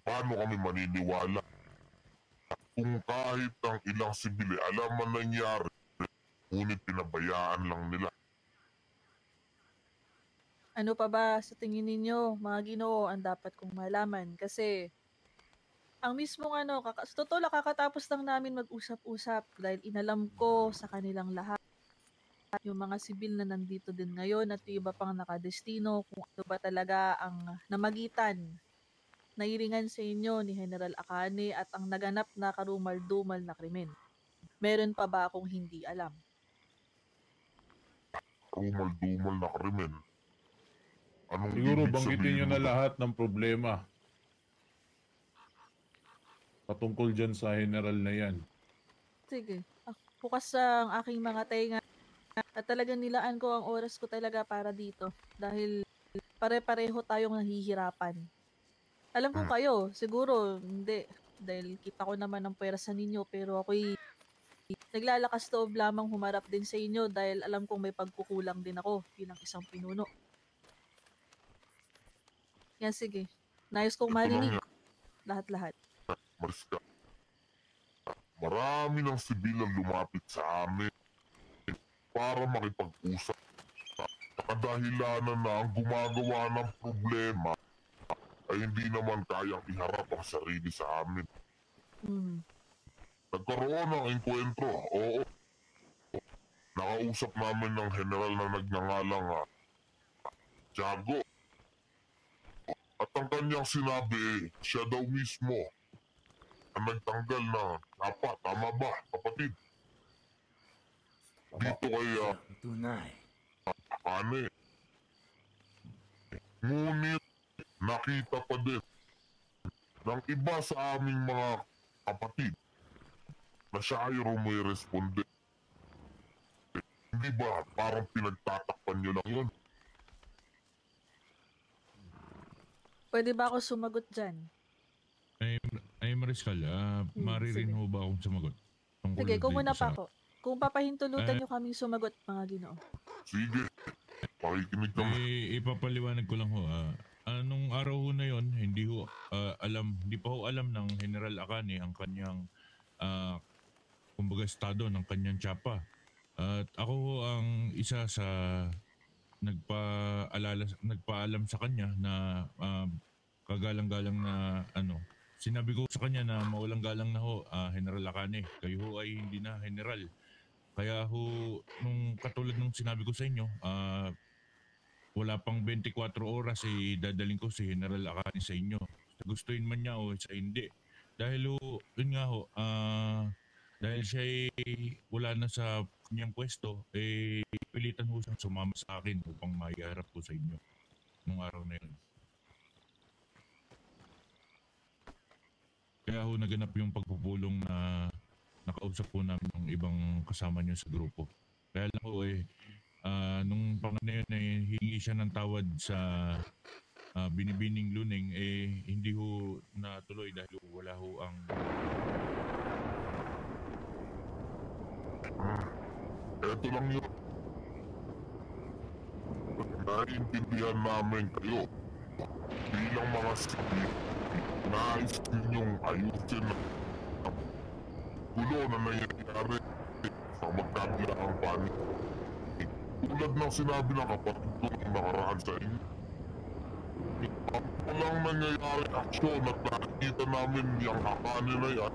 Paano kami maniniwala kung kahit ang ilang sibili alam ang nangyari, ngunit pinabayaan lang nila? Ano pa ba sa tingin ninyo, mga Ginoo, ang dapat kong malaman? Kasi ang mismong sa totoo lang, kakatapos lang namin mag-usap-usap dahil inalam ko sa kanilang lahat yung mga sibil na nandito din ngayon at yung iba pang nakadestino kung ano ba talaga ang namagitan, nairingan sa inyo ni General Akane at ang naganap na karumal-dumal na krimen. Meron pa ba akong hindi alam? Rumal-dumal na krimen? Anong Siguro ibig banggitin sabihin nyo mo na doon? lahat ng problema patungkol dyan sa general na yan. Sige. Bukas ang aking mga tenga at talagang nilaan ko ang oras ko talaga para dito dahil pare-pareho tayong nahihirapan. Alam ko kayo, siguro hindi dahil kita ko naman ang pwersa ninyo pero ako'y naglalakas loob lamang humarap din sa inyo dahil alam kong may pagkukulang din ako bilang isang pinuno. Yan sige. Nais kong marinig lahat-lahat. Mariskal, marami ng sibil ang lumapit sa amin para makipag-usap. Kadahilanan na ang gumagawa ng problema ay hindi naman kayang iharap ang sarili sa amin. Nagkaroon ng enkwentro, oo. Nakausap namin ng general na nagngangalang Tiago. At ang kanyang sinabi, siya daw mismo ang nagtanggal na dapat. Tama ba, kapatid? Dito kay Tunay. Akane. Ngunit nakita pa din ng iba sa aming mga kapatid na siya ay rumiresponde. Hindi ba parang pinagtatakpan niyo lang yun? Pwede ba ako sumagot dyan? Ay Mariskal, maaari rin sige. ho ba akong sumagot? Tungkol Sige, kung dito muna pa sa- ako. Kung papahintulutan nyo kaming sumagot, mga Ginoo. Sige, pakikinig kami. Ipapaliwanag ko lang ho, nung araw ho na yon, hindi pa ho alam ng General Akane ang kanyang kumbaga estado ng kanyang tsapa. At ako ho ang isa sa nagpaalam sa kanya na kagalang-galang na sinabi ko sa kanya na maulang galang na ho, General Akane, kayo ho ay hindi na general. Kaya ho, nung katulad ng sinabi ko sa inyo, wala pang 24 oras dadaling ko si General Akane sa inyo. Gustuin man niya o sa hindi. Dahil ho, yun nga ho, dahil siya wala na sa kanyang pwesto, pilitan ho siyang sumama sa akin upang maiharap ko sa inyo nung araw na yun. Kaya ho naganap yung pagpupulong na nakausap po namin ng ibang kasama niyo sa grupo. Kaya lang ho nung panahon na yun hingi siya ng tawad sa Binibining Luneng, hindi ho natuloy dahil wala ho ang... Eto lang yun. Naiintindihan namin kayo. Bilang mga sibil, nais ninyong ayusin na gulo na nangyayari sa magkabilang panig. Tulad ng sinabi ng kapatid ko ng nakaraan sa inyo. Walang nangyayari aksyon at nakikita namin yung Akane na yan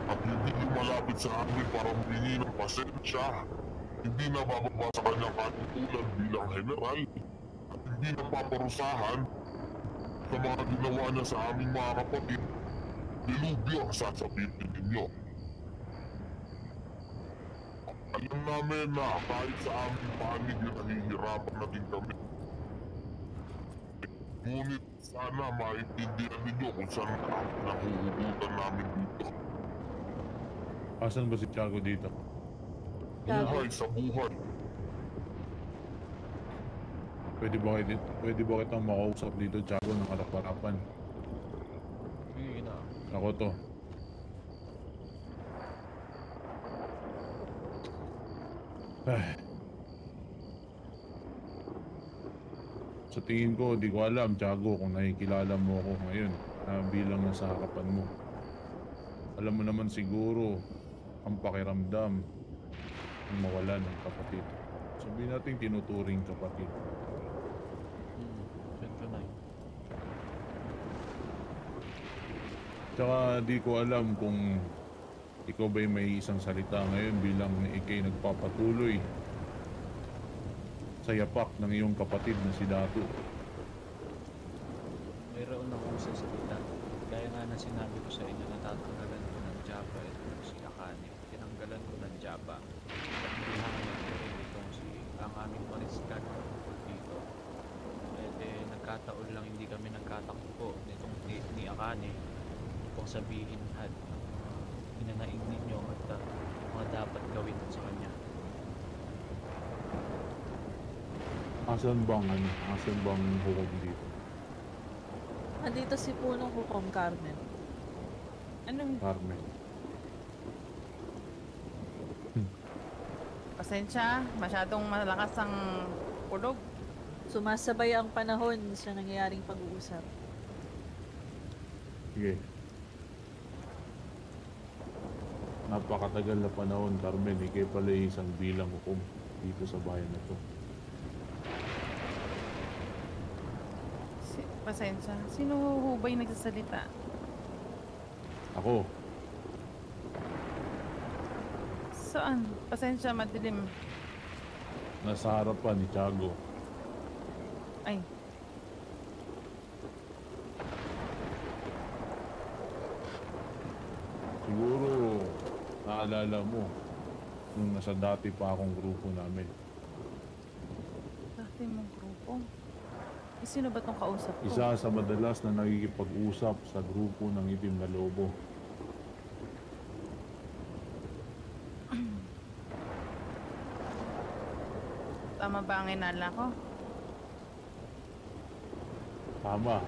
at hindi lumalapit sa amin para humingi ng pasensya. Hindi na bababa sa kanyang katutulad bilang general at hindi na paparusahan sa mga ginawa niya sa aming mga kapatid. Dilubyo ang sasabihin ninyo. Alam namin na kahit sa aming panig nahihirapan na din kami. Ngunit sana maintindihan ninyo kung saan nahuhugutan namin dito. Asan ba si Tiago dito? Buhay sa buhay. Pwede ba kitang makausap dito, Tiago, ng harap-harapan? Sige na. Ako to. Sa tingin ko, di ko alam, Tiago, kung nakikilala mo ako ngayon na bilang nasa harapan mo. Alam mo naman siguro ang pakiramdam ng mawalan ng kapatid. Sabihin natin tinuturing kapatid. Ganito na yun. Tsaka di ko alam kung ikaw ba'y may isang salita ngayon bilang ikay nagpapatuloy sa yapak ng iyong kapatid na si Datu. Mayroon akong sasalita. Gaya nga na sinabi ko sa inyo, natatanggalan ko ng Java itong si Akane. Tinanggalan ko ng Java. At hindi namin itong ang aming mariskan dito. Nagkataon lang hindi kami nagkatakbo nitong ni Akane kung sabihin at hinanaing ninyo at mga dapat gawin sa kanya. Asan bang hukom dito? Nandito si Punong Hukom, Carmen. Anong Carmen. pasensya? Masyadong malakas ang kulog. Sumasabay ang panahon sa nangyayaring pag-uusap. Sige. Napakatagal na panahon, Carmen. Ikay pala isang bilang hukom dito sa bayan na to. Pasensya. Sino ho ba yung nagsasalita? Ako. Saan? Pasensya, madilim. Nasa harapan ni Tiago. Ay. Siguro naalala mo nung nasa dati pa akong grupo namin. Dati mong grupo? Sino ba tong kausap ko? Isa sa madalas na nakikipag-usap sa grupo ng Itim na Lobo. Tama ba ang inala ko? Tama.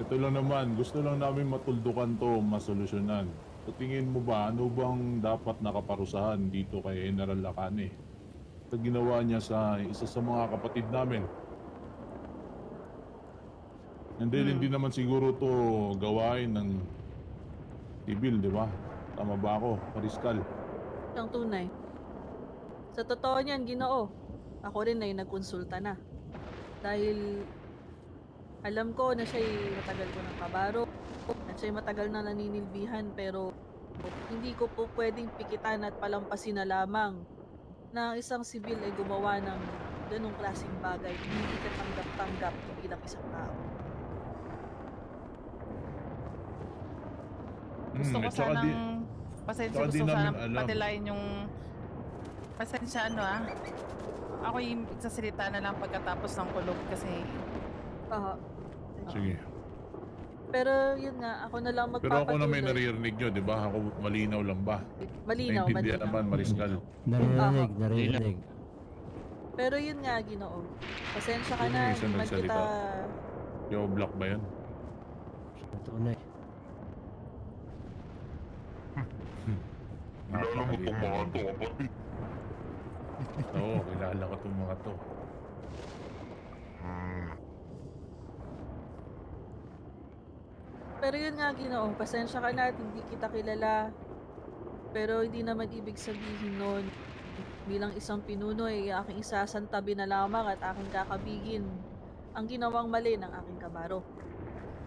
Ito lang naman, gusto lang namin matuldukan to, masolusyonan. Sa tingin mo ba, ano bang dapat nakaparusahan dito kay General Akane? sa ginawa niya sa isa sa mga kapatid namin. And then, hindi naman siguro to gawain ng sibil, di ba? Tama ba ako, Mariskal? Siyang tunay. Sa totoo niyan, Ginoo, ako rin ay nagkonsulta na. Dahil alam ko na siya'y matagal ko ng kabaro, at siya'y matagal na naninilbihan, pero hindi ko po pwedeng pikitan at palampasin na lamang na isang sibil ay gumawa ng ganong klaseng bagay, hindi katanggap-tanggap bilang isang tao. Gusto ko at saka sanang, pasensya, saka gusto di ko namin sanang alam. patilayin yung, pasensya ako yung magsasalita na lang pagkatapos ng kulog kasi, Oo. Sige. Pero yun nga, ako na lang Pero ako na may magpapatuloy. naririnig nyo, di ba? Ako malinaw lang ba? Malinaw, Naintindihan malinaw. naman, Mariskal. Naririnig, Aha. naririnig. Pero yun nga, Ginoo. Pasensya ka Sino na, yung isang hindi man kita... nagsalita? Yung black ba yan? Tunay. Kilala mo tong mga to, kapatid. Oo, kilala ko itong mga to. Pero yun nga, Ginoo, pasensya ka na at hindi kita kilala. Pero hindi naman ibig sabihin nun, bilang isang pinuno ay aking isasantabi na lamang at aking kakabigin ang ginawang mali ng aking kabaro.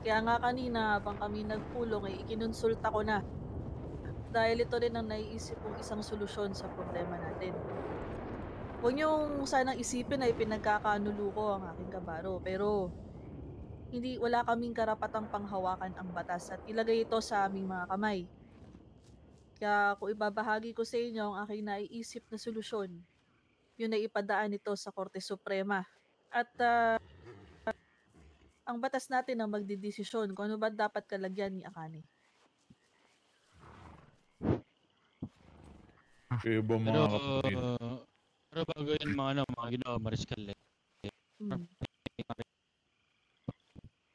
Kaya nga kanina habang kami nagpulong ay ikinonsulta ko na. Dahil ito rin ang naiisip kong isang solusyon sa problema natin. Huwag niyong sanang isipin ay pinagkakanulo ko ang aking kabaro, pero wala kaming karapatang panghawakan ang batas at ilagay ito sa aming mga kamay. Kaya kung ibabahagi ko sa inyo ang aking naiisip na solusyon, yun ay ipadaan ito sa Korte Suprema. At ang batas natin ang magdidesisyon kung ano ba dapat kalagyan ni Akane. Kayo ba mga kapatid? Pero bago yun mga Ginoo, Mariskal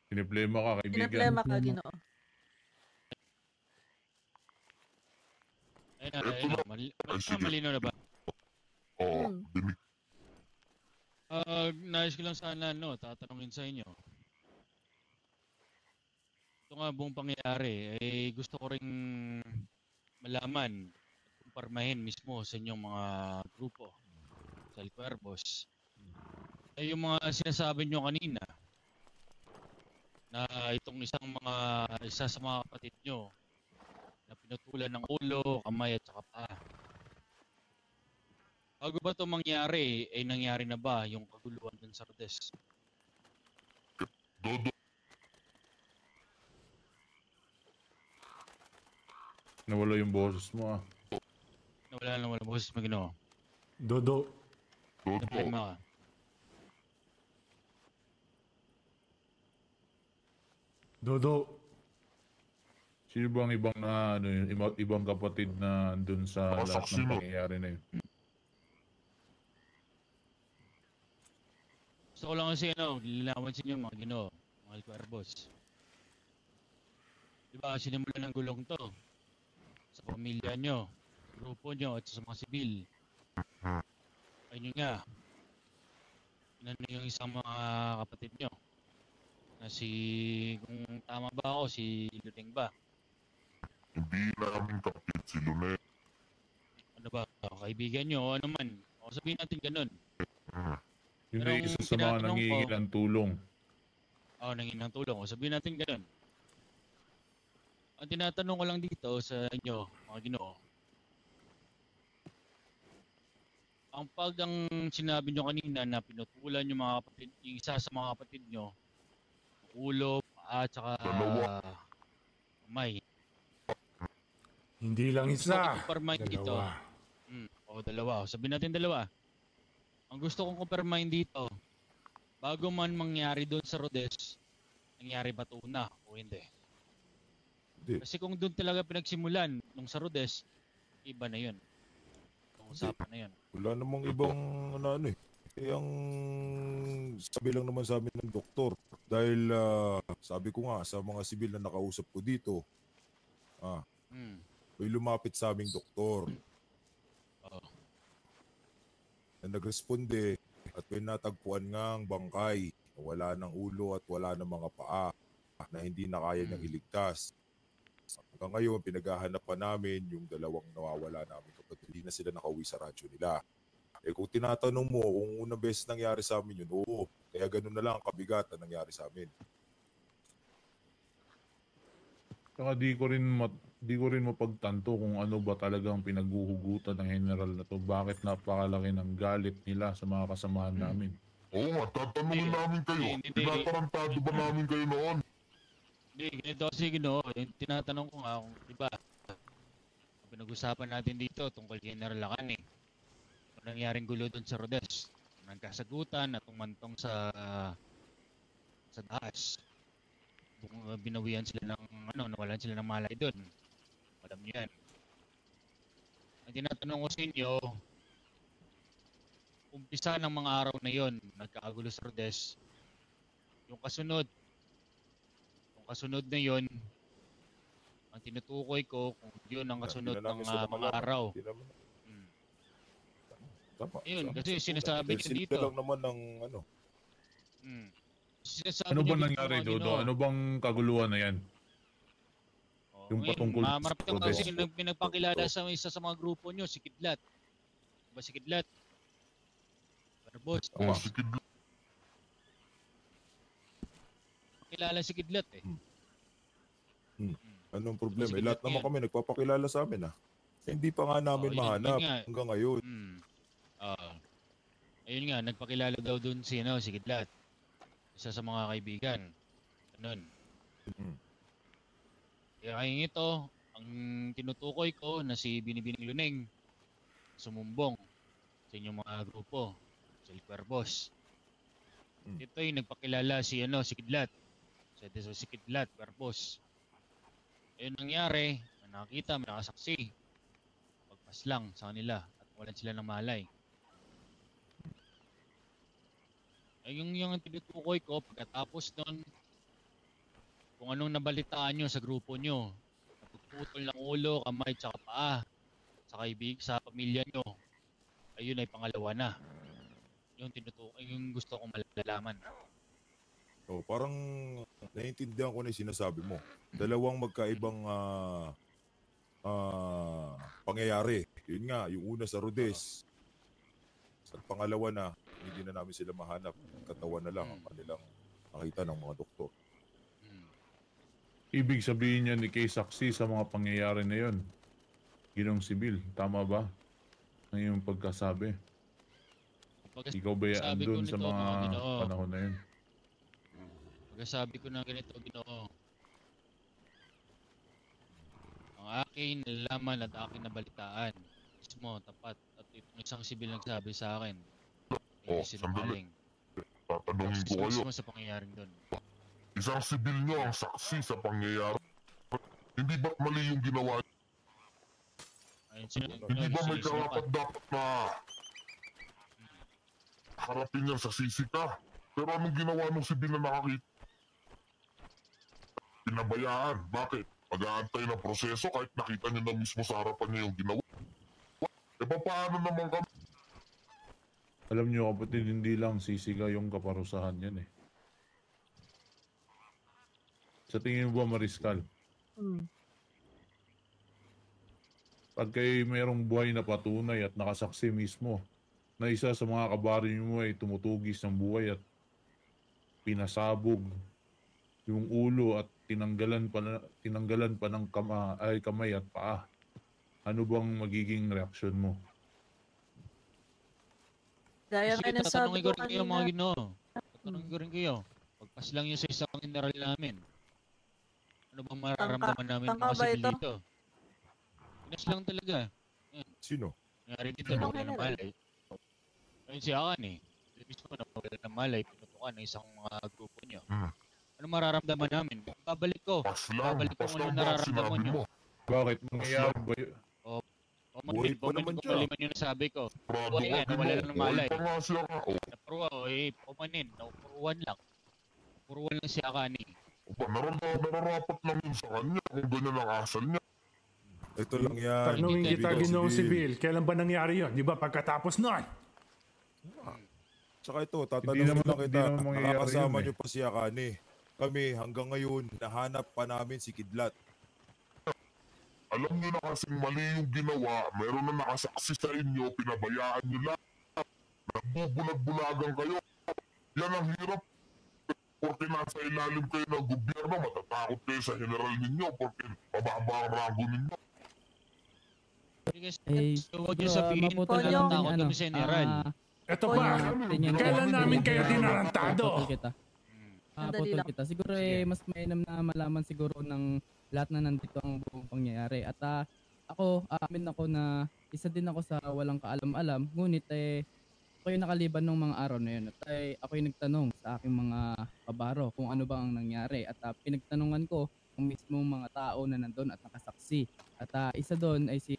Piniplema ka, kaibigan. Pinaplema ka, Ginoo. Malinaw na ba? Oo, Nais ko lang sana tatanungin sa inyo. Ito nga buong pangyayari, gusto ko ring malaman, kumpirmahin mismo sa inyong mga grupo, sa El Cuervos. Yung mga sinasabi nyo kanina, na itong isa sa mga kapatid nyo, na pinutulan ng ulo, kamay at saka paa. Bago ba ito mangyari, nangyari na ba yung kaguluhan dun sa Rodes? Nawala yung boses mo Nawala boses mo, Ginoo. Dodo. Problema ka. Dodo. Sino ba ang ibang ibang kapatid na andun sa lahat ng pangyayari na yun? Gusto ko lang kasi lilinawan sa inyo mga Ginoo, mga El Cuervos. Diba, sinimulan ng gulong to sa pamilya nyo, sa grupo nyo, at sa mga sibil. Ayun nga, yung isang mga kapatid nyo, na kung tama ba ako, si Luning ba? Hindi namin kapit si Lunet. Ano ba, kaibigan nyo, o ano man, o sabihin natin ganun. Yun Pero ay isa sa mga nangihingi ng tulong. Oo, nangihingi ng tulong. O sabihin natin ganun. Ang tinatanong ko lang dito sa inyo, mga Ginoo, ang sinabi nyo kanina na pinutulan yung mga kapatid, yung isa sa mga kapatid nyo, ulo, paa, tsaka kamay. Hindi lang Gusto isa. kong kumpirmahin dito. Dalawa. Sabihin natin dalawa. Ang gusto kong kumpirmahin dito, bago man mangyari doon sa Rodes, nangyari ba ito una o hindi? Kasi kung doon talaga pinagsimulan nung sa Rodes, iba na yun. Ang usapan na yun. Wala namang ibang ang sabi lang naman sa amin ng doktor. Dahil sabi ko nga sa mga sibil na nakausap ko dito, may lumapit sa aming doktor. na nagresponde at may natagpuan ngang bangkay na wala ng ulo at wala ng mga paa na hindi na kaya niyang iligtas. Hanggang ngayon, pinaghahanap pa namin yung dalawang nawawala namin kapatid. Hindi na sila nakauwi sa radyo nila. Eh kung tinatanong mo kung unang beses nangyari sa amin yun, oo. Kaya ganun na lang ang kabigat na nangyari sa amin. Saka di ko rin mapagtanto kung ano ba talagang pinaghuhugutan ng general na to. Bakit napakalaki ng galit nila sa mga kasamahan namin. Oo nga, tatanungin namin kayo. Tinatarantado ba namin kayo noon? Hindi, ganito kasi yung tinatanong ko nga kung, di ba, pinag-usapan natin dito tungkol General Lacane. Kung nangyaring gulo doon sa Rodes, nagkasagutan at umantong sa taas. Binawian sila ng, nawalan sila ng malay doon. Alam niyo yan. Ang tinatanong ko sa inyo, umpisa ng mga araw na yon, nagkakagulo sa Rodes, yung kasunod na yon, ang tinutukoy ko kung yun ang kasunod ng mga araw. Yun, kasi sinasabi niyo dito. Lang naman ng Ano ba nangyari, Dodo? Ano bang kaguluhan na yan? Yung patungkol sa Marapitang kasi pinagpakilala sa isa sa mga grupo nyo, si Kidlat. Diba si Kidlat? Boss. Si Kidlat. Kilala si Kidlat eh. Anong problema? Lahat naman kami nagpapakilala sa amin Hindi pa nga namin mahanap hanggang ngayon. Ayun nga, nagpakilala daw dun si Kidlat. Isa sa mga kaibigan. Ganun. Kaya ngayon ito, ang tinutukoy ko na si Binibining Luneng sumumbong sa inyong mga grupo, sa El Cuervos. Ito yung nagpakilala si Kidlat. Si Kidlat, Cuervos. Ayun nangyari, nakakita, may nakasaksi. Pagpas lang sa kanila at walan sila ng malay. Yung tinutukoy ko, pagkatapos nun, kung anong nabalitaan nyo sa grupo nyo, napagputol ng ulo, kamay, tsaka paa, sa pamilya nyo, ayun ay pangalawa na. Yung gusto kong malalaman. Parang naiintindihan ko na yung sinasabi mo. Dalawang magkaibang pangyayari. Yun nga, yung una sa Rodes. At pangalawa na, hindi na namin sila mahanap. Katawan na lang ang kanilang nakita ng mga doktor. Ibig sabihin niya ni kay saksi sa mga pangyayari na yon. Ginong sibil, tama ba? Ang iyong pagkasabi. Ikaw ba andun sa mga panahon na yun? Pagkasabi ko na ganito, Ginoo. Ang aking nalalaman at aking nabalitaan, mismo, tapat, at itong isang sibil nagsabi sa akin, hindi sinungaling. Tatanungin ko kayo. Mismo sa pangyayaring doon. Isang sibil nyo ang saksi sa pangyayari. Hindi ba't mali yung ginawa niyo? Hindi ba may karapat dapat na harapin yan sa sisika? Pero anong ginawa nung sibil na nakakita? Pinabayaan. Bakit? Mag-aantay ng proseso kahit nakita nyo na mismo sa harapan niya yung ginawa. Paano naman kami? Alam nyo kapatid, hindi lang sisiga yung kaparusahan yan eh. Sa tingin mo ba, Mariskal? Pag kayo mayroong buhay na patunay at nakasaksi mismo na isa sa mga kabaryo mo ay tumutugis ng buhay at pinasabog yung ulo at tinanggalan pa ng kamay at paa, ano bang magiging reaksyon mo? Gaya nga ng sabi ko kanina. Mga Ginoo. Tatanungin ko rin kayo. Pagpas lang yun sa isang general namin. Ano bang mararamdaman namin mga sibil dito? Pinas lang talaga. Yan. Sino? Nangyari dito, nawala ng malay. Ayun si Akan eh. Ibig ko nawala ng malay, pinutukan ng isang mga grupo nyo. Ano mararamdaman namin? Babalik ko. Babalik ko kung ano nararamdaman nyo. Bakit? Mangyayari ba yun? Buhay pa naman siya. Pumaliman yung nasabi ko. Buhay nga, nawala lang ng malay. Napuruwa, pumanin. Napuruwan lang. Puruwan lang si Akani. Nararapat lang yun sa kanya kung ganyan ang asal niya. Ito lang yan. Tanungin kita, Ginoong Sibil, kailan ba nangyari yun? Di ba pagkatapos nun? Tsaka ito, Hindi tatanungin naman, lang hindi kita, naman mangyayari nakakasama yun niyo pa si Akane. Kami hanggang ngayon, nahanap pa namin si Kidlat. Alam nyo na kasing mali yung ginawa, meron na nakasaksi sa inyo, pinabayaan nyo lang. Nagbubulag-bulagan kayo. Yan ang hirap. Porque nasa ilalim kayo ng gobyerno, matatakot kayo sa general ninyo porque mababa ang rango ninyo. Huwag niyo sabihin maputol na lang din, takot ano, kami sa general. Eto pa, kailan namin kayo tinarantado? Maputol kita. Sandali Putol lang. kita. Siguro mas mainam na malaman siguro ng lahat na nandito ang buong pangyayari. At amin ako na isa din ako sa walang kaalam-alam. Ngunit ako yung nakaliban ng mga araw na yun. At ako yung nagtanong sa aking mga kabaro kung ano ba ang nangyari. At pinagtanungan ko ang mismong mga tao na nandun at nakasaksi. At isa doon ay si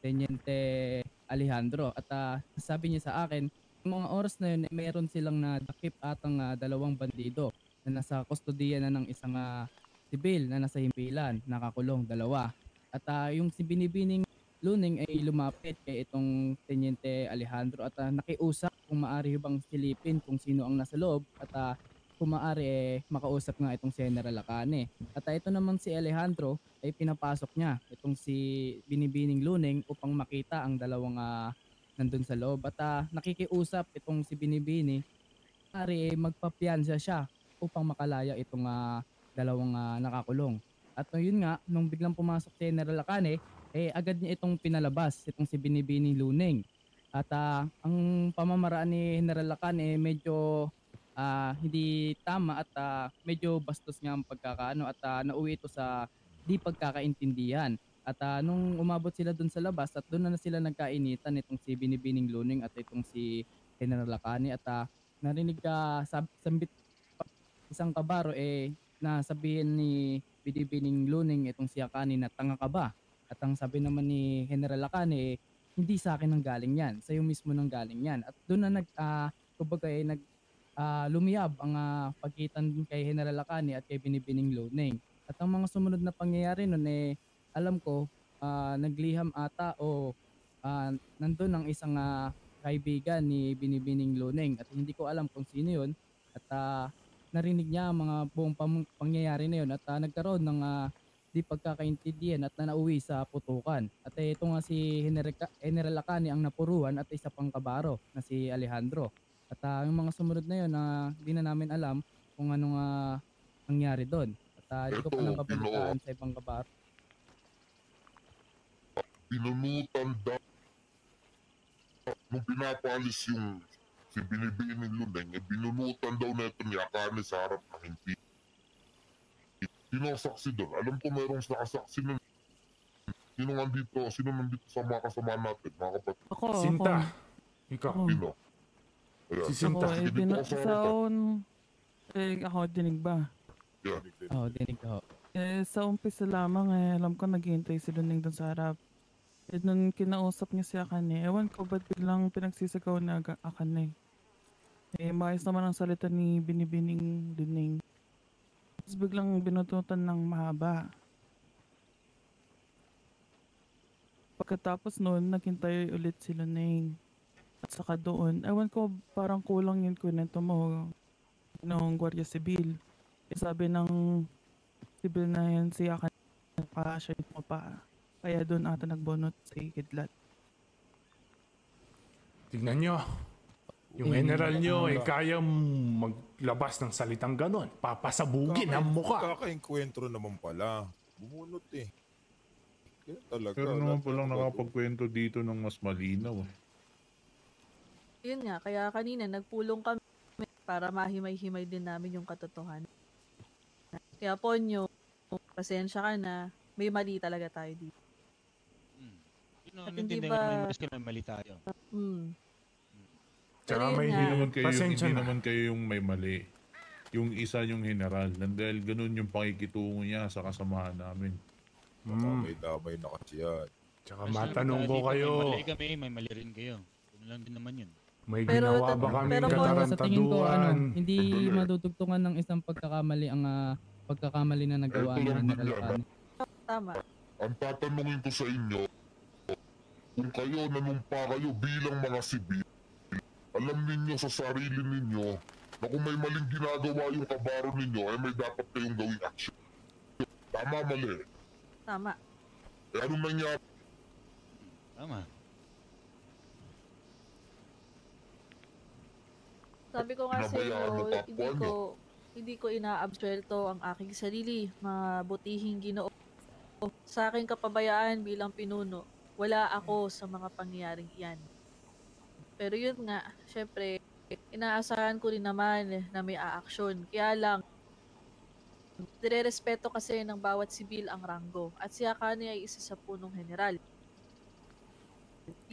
Teniente Alejandro. At sabi niya sa akin, yung mga oras na yun, mayroon silang nadakip atang 2 bandido na nasa kustodiya na ng isang sibil na nasa himpilan, nakakulong 2. At yung si Binibining Luning ay lumapit kay itong Teniente Alejandro at nakiusap kung maaari bang silipin kung sino ang nasa loob at kung maaari makausap nga itong si General Akane. At ito naman si Alejandro ay pinapasok niya itong si Binibining Luning upang makita ang 2 nandun sa loob. At nakikiusap itong si Binibini, maaari magpapiyansa siya upang makalaya itong 2 nakakulong. At yun nga, nung biglang pumasok si General Akane, agad niya itong pinalabas, itong si Binibining Luning. At ang pamamaraan ni General Akane medyo hindi tama at medyo bastos nga ang pagkakaano at nauwi ito sa di pagkakaintindihan. At nung umabot sila dun sa labas at doon na sila nagkainitan itong si Binibining Luning at itong si General Akane at narinig sambit isang kabaro na sabihin ni Binibining Luning itong si Akane na tanga ka ba? At ang sabi naman ni General Akane, hindi sa akin nang galing yan, sa iyo mismo nang galing yan. At doon na lumiyab ang pagitan kay General Akane at kay Binibining Luning. At ang mga sumunod na pangyayari nun alam ko, nagliham ata o nandun ang isang kaibigan ni Binibining Luning at hindi ko alam kung sino yun. At narinig niya ang mga buong pangyayari na yun at nagkaroon ng di pagkakaintindihan at nauwi sa putukan. At ito nga si General Akane ang napuruan at isa pang kabaro na si Alejandro. At yung mga sumunod na yun hindi na namin alam kung anong nangyari doon. At hindi ko pa nababalitaan sa ibang kabaro. Pinunutan daw nung pinapalis yung si Binibining Luning, binunutan daw na ito ni Akane sa harap ng hindi. Sino ang saksi doon? Alam ko mayroong nakasaksi nun. Sino nandito sa mga kasama natin, mga kapatid? Sinta. Ikaw. Sino? Ayan. Si Sinta. Dito ka sa harapan. Ako, dinig ba? Yeah. Oo, dinig ako. Sa umpisa lamang alam ko naghihintay si Luning doon sa harap. Nung kinausap niya si Akane, ewan ko ba't biglang pinagsisigaw na Akane. Maayos naman ang salita ni Binibining Luning. Tapos biglang binututan ng mahaba. Pagkatapos noon, naghintay ulit si Luning. At saka doon, ewan ko parang kulang yung kwento mo ng Guardia Civil. Sabi ng civil na yan si Akane, siya yung pa. Kaya doon ata nagbonot si Kidlat. Tignan nyo. Yung general nyo kaya maglabas ng salitang ganon. Papasabugin ang muka. Kakainkwentro naman pala. Bumunot Kaya talaga. Pero naman palang nakapagkwento dito ng mas malinaw Yun nga, kaya kanina nagpulong kami para mahimay-himay din namin yung katotohanan. Kaya Ponyo, pasensya ka na, may mali talaga tayo dito. At hindi ba... May mali tayo. Tsaka hindi naman kayo yung may mali. Yung isa yung general. Dahil ganun yung pakikitungo niya sa kasamahan namin. May damay na kasi yan. Tsaka matanong ko kayo. May mali kami, may mali rin kayo. Yun lang din naman yun. May ginawa ba kami katarantaduan? Sa tingin ko, hindi madudugtungan ng isang pagkakamali ang pagkakamali na nagawa ni General Akane. Tama. Ang tatanungin ko sa inyo, kung kayo nanumpa kayo bilang mga sibil, alam ninyo sa sarili ninyo na kung may maling ginagawa yung kabaro ninyo, ay may dapat kayong gawing action. Tama, mali. Tama. Eh, anong nangyari? Tama. Sabi ko nga sa Pinabayaan mo inyo, kapwa nyo. hindi ko inaabsuelto ang aking sarili, mabutihing Ginoo. Sa aking kapabayaan bilang pinuno, wala ako sa mga pangyayaring iyan. Pero yun nga, syempre, inaasahan ko rin naman na may aaksyon. Kaya lang, nire-respeto kasi ng bawat sibil ang ranggo. At si Akane ay isa sa punong general.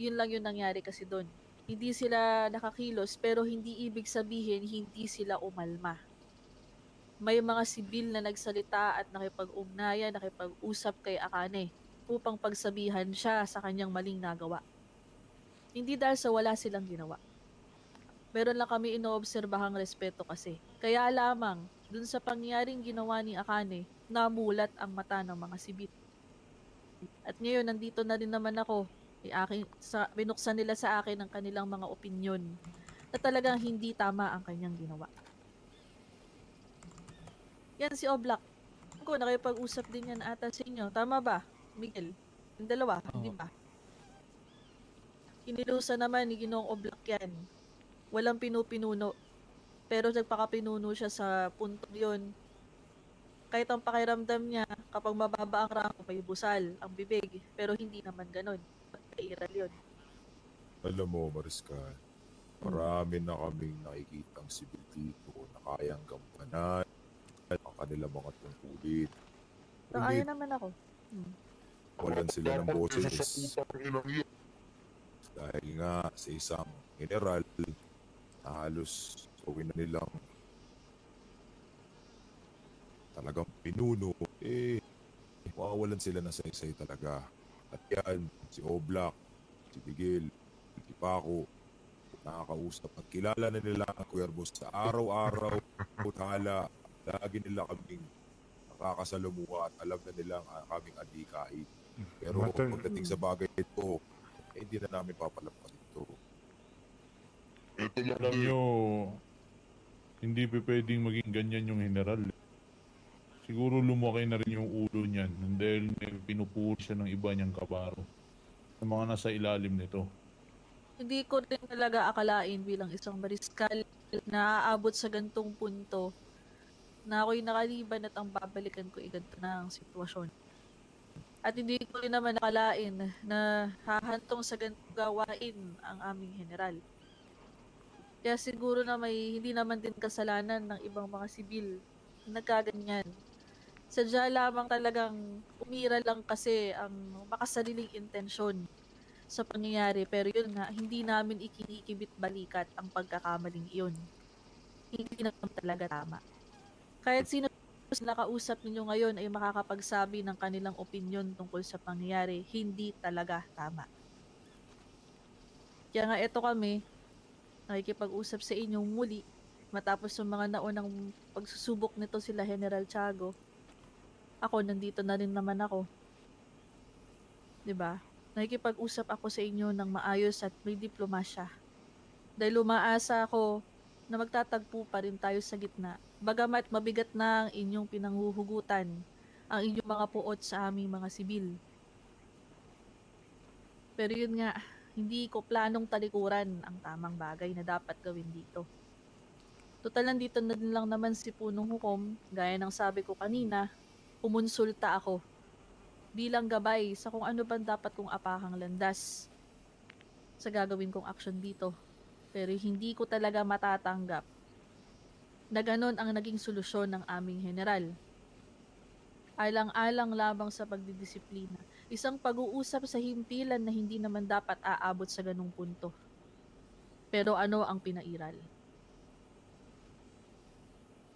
Yun lang yung nangyari kasi doon. Hindi sila nakakilos pero hindi ibig sabihin hindi sila umalma. May mga sibil na nagsalita at nakipag-ugnayan, nakipag-usap kay Akane upang pagsabihan siya sa kanyang maling nagawa. Hindi dahil sa wala silang ginawa. Meron lang kami inoobserbahang respeto kasi. Kaya lamang, dun sa pangyaring ginawa ni Akane, namulat ang mata ng mga sibil. At ngayon, nandito na rin naman ako. Binuksan nila sa akin ang kanilang mga opinyon na talagang hindi tama ang kanyang ginawa. Yan si Oblak. Ako, nakipag-usap din yan ata sa inyo. Tama ba, Miguel? Yung dalawa, hindi ba? Kinilusan naman ni Ginoong Oblak yan. Walang pinupinuno. Pero nagpakapinuno siya sa puntong yun. Kahit ang pakiramdam niya, kapag mababa ang rango, may busal ang bibig. Pero hindi naman ganun. Iral yun. Alam mo, Mariscal, marami na kaming nakikitang sibil dito na kayang gampanan ang kanilang mga tungkulin. Nakaya naman ako. Walan sila ng boses. Dahil nga sa isang general na halos gawin na nilang talagang pinuno, mawawalan sila ng saysay talaga. At yan, si Oblak, si Miguel, si Paco, nakakausap at kilala na nila ang Cuervos sa araw-araw, putala, lagi nila kaming nakakasalamuha at alam na nila ang kaming adikain. Pero pagdating sa bagay ito, hindi na namin papalapas ito. Alam nyo, hindi pa pwedeng maging ganyan yung general. Siguro lumaki na rin yung ulo niyan dahil may pinupuri siya ng iba niyang kabaro ng mga nasa ilalim nito. Hindi ko rin talaga akalain bilang isang mariskal na aabot sa gantong punto na ako'y nakaliban at ang babalikan ko ganito na ang sitwasyon. At hindi ko rin naman nakalain na hahantong sa gantong gawain ang aming general. Kaya siguro na may hindi naman din kasalanan ng ibang mga sibil na nagkaganyan. Sadya lamang talagang umira lang kasi ang makasariling intensyon sa pangyayari. Pero yun nga, hindi namin ikinikibit balikat ang pagkakamaling iyon. Hindi naman talaga tama. Kahit sino na nakausap ninyo ngayon ay makakapagsabi ng kanilang opinyon tungkol sa pangyayari, hindi talaga tama. Kaya nga eto kami, nakikipag-usap sa inyong muli, matapos yung mga naunang pagsusubok nito sila General Tiago. Ako, nandito na rin naman ako. 'Di ba? Nakikipag-usap ako sa inyo ng maayos at may diplomasya. Dahil umaasa ako na magtatagpo pa rin tayo sa gitna. Bagamat mabigat na ang inyong pinanghuhugutan, ang inyong mga puot sa aming mga sibil. Pero yun nga, hindi ko planong talikuran ang tamang bagay na dapat gawin dito. Total, nandito na din lang naman si Punong Hukom, gaya ng sabi ko kanina, kumonsulta ako bilang gabay sa kung ano bang dapat kong apahang landas sa gagawin kong aksyon dito. Pero hindi ko talaga matatanggap na ganon ang naging solusyon ng aming general. Alang-alang lamang sa pagdidisiplina. Isang pag-uusap sa himpilan na hindi naman dapat aabot sa ganung punto. Pero ano ang pinairal?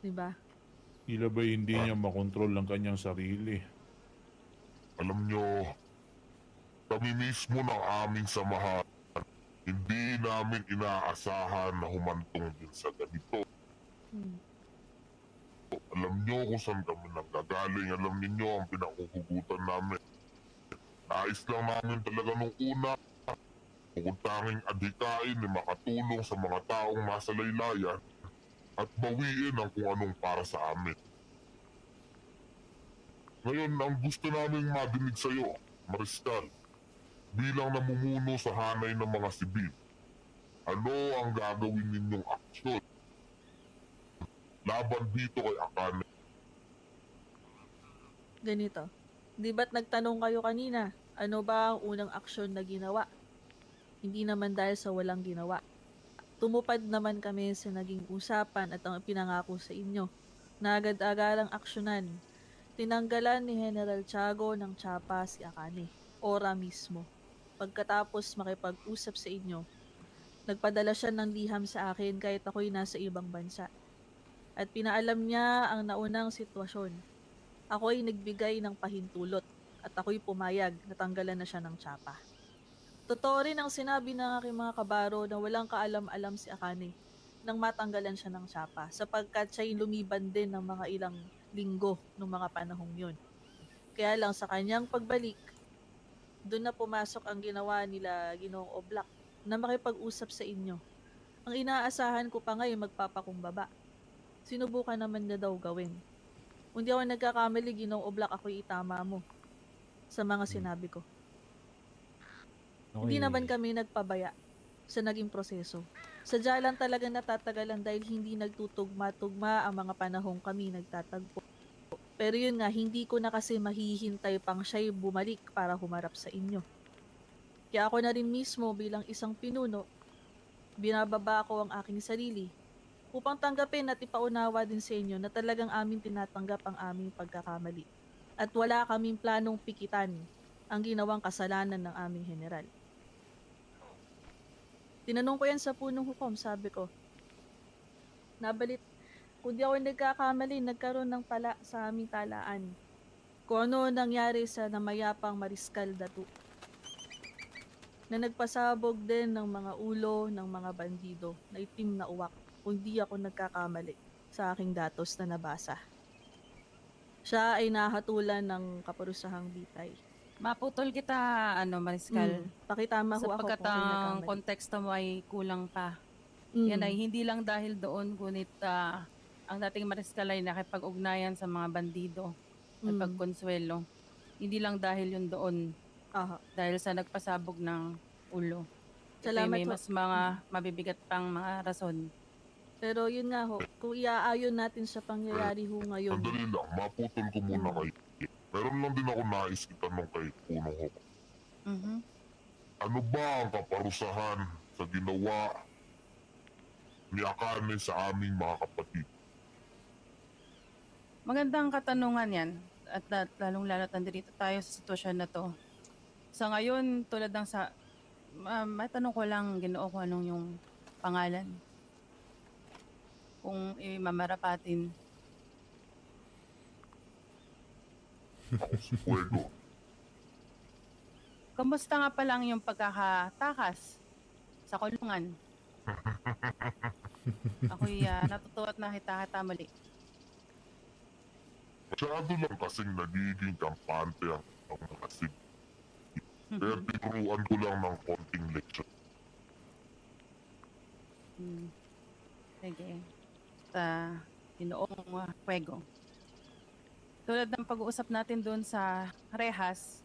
Diba? Tila ba hindi niya makontrol ang kanyang sarili? Alam nyo, kami mismo ng aming samahan, hindi namin inaasahan na humantong din sa ganito. Alam nyo kung saan kami nanggagaling, alam ninyo ang pinakuhugutan namin. Nais lang namin talaga nung una Bukod tanging adhikain ni makatulong sa mga taong masalaylayan at bawiin ang kung anong para sa amin. Ngayon, ang gusto naming madinig sa iyo, Mariscal, bilang namumuno sa hanay ng mga sibil, ano ang gagawin ninyong aksyon laban dito kay Akane? Ganito. Di ba't nagtanong kayo kanina, ano ba ang unang aksyon na ginawa? Hindi naman dahil sa walang ginawa. Tumupad naman kami sa naging usapan at ang pinangako sa inyo na agad-agalang aksyonan. Tinanggalan ni General Tiago ng tsapa si Akane, ora mismo. Pagkatapos makipag-usap sa inyo, nagpadala siya ng liham sa akin kahit ako'y nasa ibang bansa. At pinaalam niya ang naunang sitwasyon. Ako'y nagbigay ng pahintulot at ako'y pumayag na tanggalan na siya ng tsapa. Totoo rin ang sinabi ng aking mga kabaro na walang kaalam-alam si Akane nang matanggalan siya ng tsapa sapagkat siya'y lumiban din ng mga ilang linggo ng mga panahong yun. Kaya lang sa kanyang pagbalik, doon na pumasok ang ginawa nila Ginoong Oblak na makipag-usap sa inyo. Ang inaasahan ko pa ngayon magpapakumbaba. Sinubukan naman niya daw gawin. Kung di ako nagkakamali, Ginoong Oblak, ako'y itama mo sa mga sinabi ko. Hindi naman kami nagpabaya sa naging proseso. Sadya lang talaga natatagalan dahil hindi nagtutugma-tugma ang mga panahong kami nagtatagpo. Pero yun nga, hindi ko na kasi mahihintay pang siya'y bumalik para humarap sa inyo. Kaya ako na rin mismo bilang isang pinuno, binababa ko ang aking sarili upang tanggapin at ipaunawa din sa inyo na talagang amin tinatanggap ang aming pagkakamali. At wala kaming planong pikitan ang ginawang kasalanan ng aming general. Tinanong ko yan sa punong hukom, sabi ko. Kung di ako nagkakamali, nagkaroon ng pala sa aming talaan. Kung ano nangyari sa namayapang Mariscal Datu. Na nagpasabog din ng mga ulo ng mga bandido na itim na uwak kung di ako nagkakamali sa aking datos na nabasa. Siya ay nahatulan ng kaparusahang bitay. Maputol kita, Mariscal. Pakitama ho ako Sapagkat kung ang nagkamali. konteksto mo ay kulang pa. Yan ay hindi lang dahil doon, ngunit ang dating Mariscal ay nakipag-ugnayan sa mga bandido at pagkonsuelo. Hindi lang dahil yun doon. Dahil sa nagpasabog ng ulo. Salamat May ho. mas mga mabibigat pang mga rason. Pero yun nga ho, kung iaayon natin sa pangyayari ho ngayon. Sandali lang, maputol ko muna kayo. Meron lang din ako nais itanong kay Punong Hok. Ano ba ang kaparusahan sa ginawa ni Akane sa aming mga kapatid? Magandang katanungan yan. At lalong-lalo nandito tayo sa sitwasyon na to. Sa ngayon, tulad ng matanong ko lang, Ginoo, kung anong yung pangalan. Kung mamarapatin. Ako si Fuego. Kamusta nga pa lang yung pagkakatakas sa kulungan? Ako'y natutuwa at nakita mali. Masyado lang kasing nagiging kampante ang mga sig. Kaya tinuruan ko lang ng konting leksyon. Sige. Sa Ginoong Fuego. Tulad ng pag-uusap natin doon sa rehas,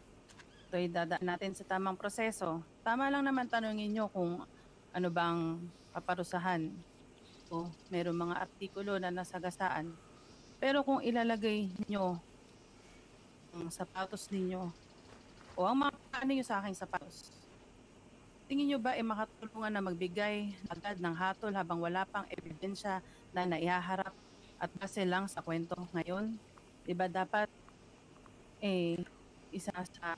ito'y dadaan natin sa tamang proseso. Tama lang naman tanongin nyo kung ano bang paparusahan o mayroong mga artikulo na nasagasaan. Pero kung ilalagay nyo ang sapatos ninyo o ang mga paano nyo sa aking sapatos, tingin nyo ba makatulungan na magbigay agad ng hatol habang wala pang ebidensya na naihaharap at base lang sa kwento ngayon? Diba dapat isa sa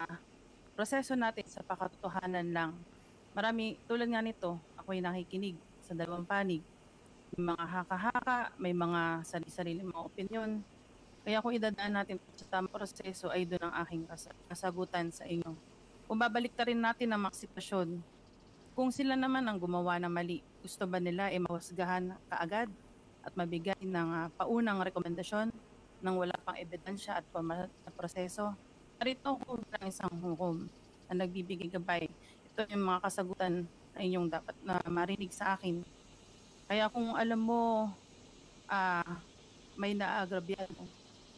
proseso natin sa pakatotohanan lang. Marami, tulad nga nito, ako'y nakikinig sa dalawang panig. May mga haka-haka, may mga sarili-sarili mga opinyon. Kaya kung idadaan natin sa tamang proseso ay doon ang aking kasagutan sa inyo. Kung babalik rin natin ang mga sitwasyon, kung sila naman ang gumawa ng mali, gusto ba nila mawasgahan kaagad at mabigay ng paunang rekomendasyon nang wala pang ebidensya at formal na proseso? Narito ko ng isang hukom na nagbibigay gabay. Ito ito yung mga kasagutan na inyong dapat na marinig sa akin. Kaya kung alam mo, may naagrabyado,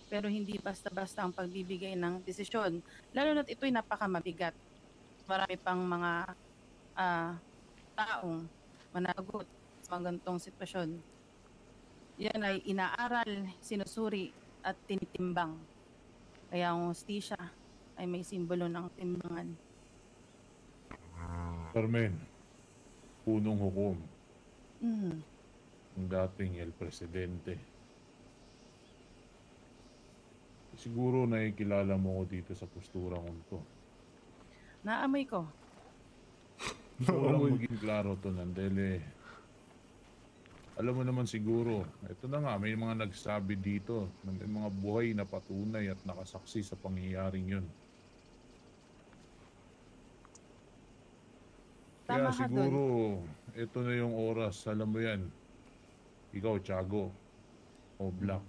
pero hindi basta-basta ang pagbibigay ng desisyon, lalo na't ito'y napakamabigat. Marami pang mga taong managot sa mga ganitong sitwasyon. Yan ay inaaral, sinusuri at tinitimbang. Kaya ang hustisya ay may simbolo ng timbangan. Carmen, punong hukom, Mm. ang dating El Presidente. Siguro nakikilala mo ko dito sa postura kong to. Naamoy ko. Gusto ko lang maging klaro to, Nandele. Alam mo naman siguro, ito na nga, may mga nagsabi dito na may mga buhay na patunay at nakasaksi sa pangyayaring yun. Kaya Tama ka siguro, ito na yung oras, alam mo yan. Ikaw, Tiago, o Black.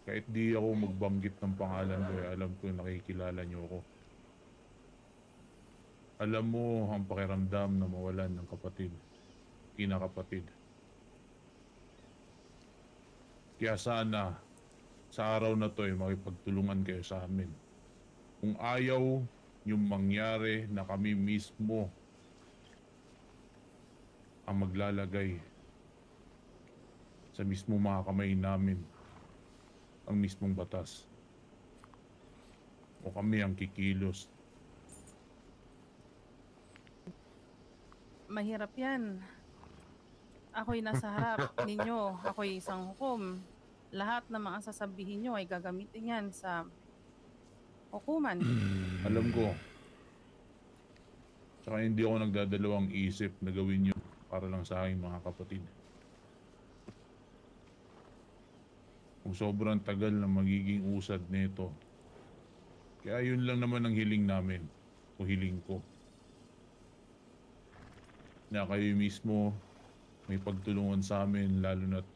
Kahit di ako magbanggit ng pangalan ko, alam ko nakikilala niyo ako. Alam mo ang pakiramdam na mawalan ng kapatid, kinakapatid. Kaya sana, sa araw na to ay makipagtulungan kayo sa amin. Kung ayaw yung mangyari na kami mismo ang maglalagay sa mismo mga kamay namin ang mismong batas. O kami ang kikilos. Mahirap yan. Ako'y nasa harap ninyo. Ako'y isang hukom. Lahat ng mga sasabihin nyo ay gagamitin yan sa hukuman. Alam ko. Tsaka hindi ako nagdadalawang isip na gawin yun para lang sa aking mga kapatid. Kung sobrang tagal na magiging usad nito. Kaya yun lang naman ang hiling namin. O hiling ko. Na kayo mismo may pagtulungan sa amin, lalo na't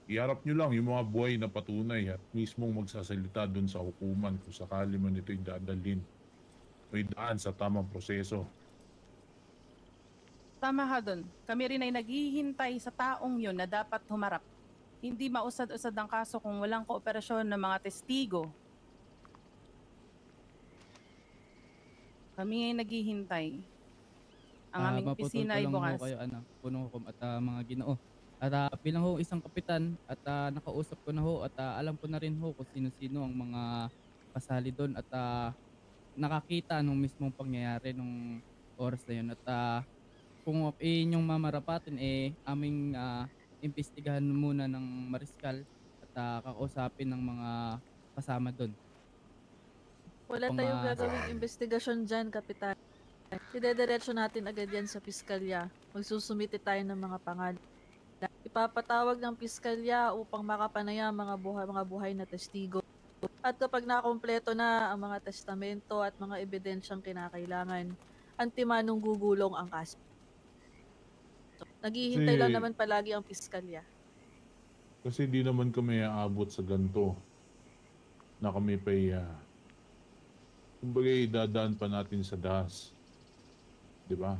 iharap nyo lang yung mga buhay na patunay at mismong magsasalita dun sa hukuman kung sakali man ito'y dadalhin o idaan sa tamang proseso. Tama ka dun. Kami rin ay naghihintay sa taong yun na dapat humarap. Hindi mausad-usad ang kaso kung walang kooperasyon ng mga testigo. Kami ay naghihintay. Ang aming opisina ay bukas. Kayo, punong hukom at mga ginoo. At bilang ho isang kapitan at nakausap ko na ho at alam ko na rin ho kung sino-sino ang mga kasali doon at nakakita nung mismong pangyayari nung oras na yun. At kung inyong mamarapatin aming imbestigahan muna ng mariskal at kakausapin ng mga kasama doon. Wala tayong gagawing investigasyon dyan, Kapitan. Idediretso natin agad yan sa piskalya. Magsusumite tayo ng mga pangalan. Ipapatawag ng piskalya upang makapanaya ang mga buhay na testigo. At kapag nakompleto na ang mga testamento at mga ebidensyang kinakailangan, antimanong gugulong ang kaso. Naghihintay lang naman palagi ang piskalya. Kasi di naman kami aabot sa ganito na kami pa'y kumbaga idadaan pa natin sa dahas. Diba?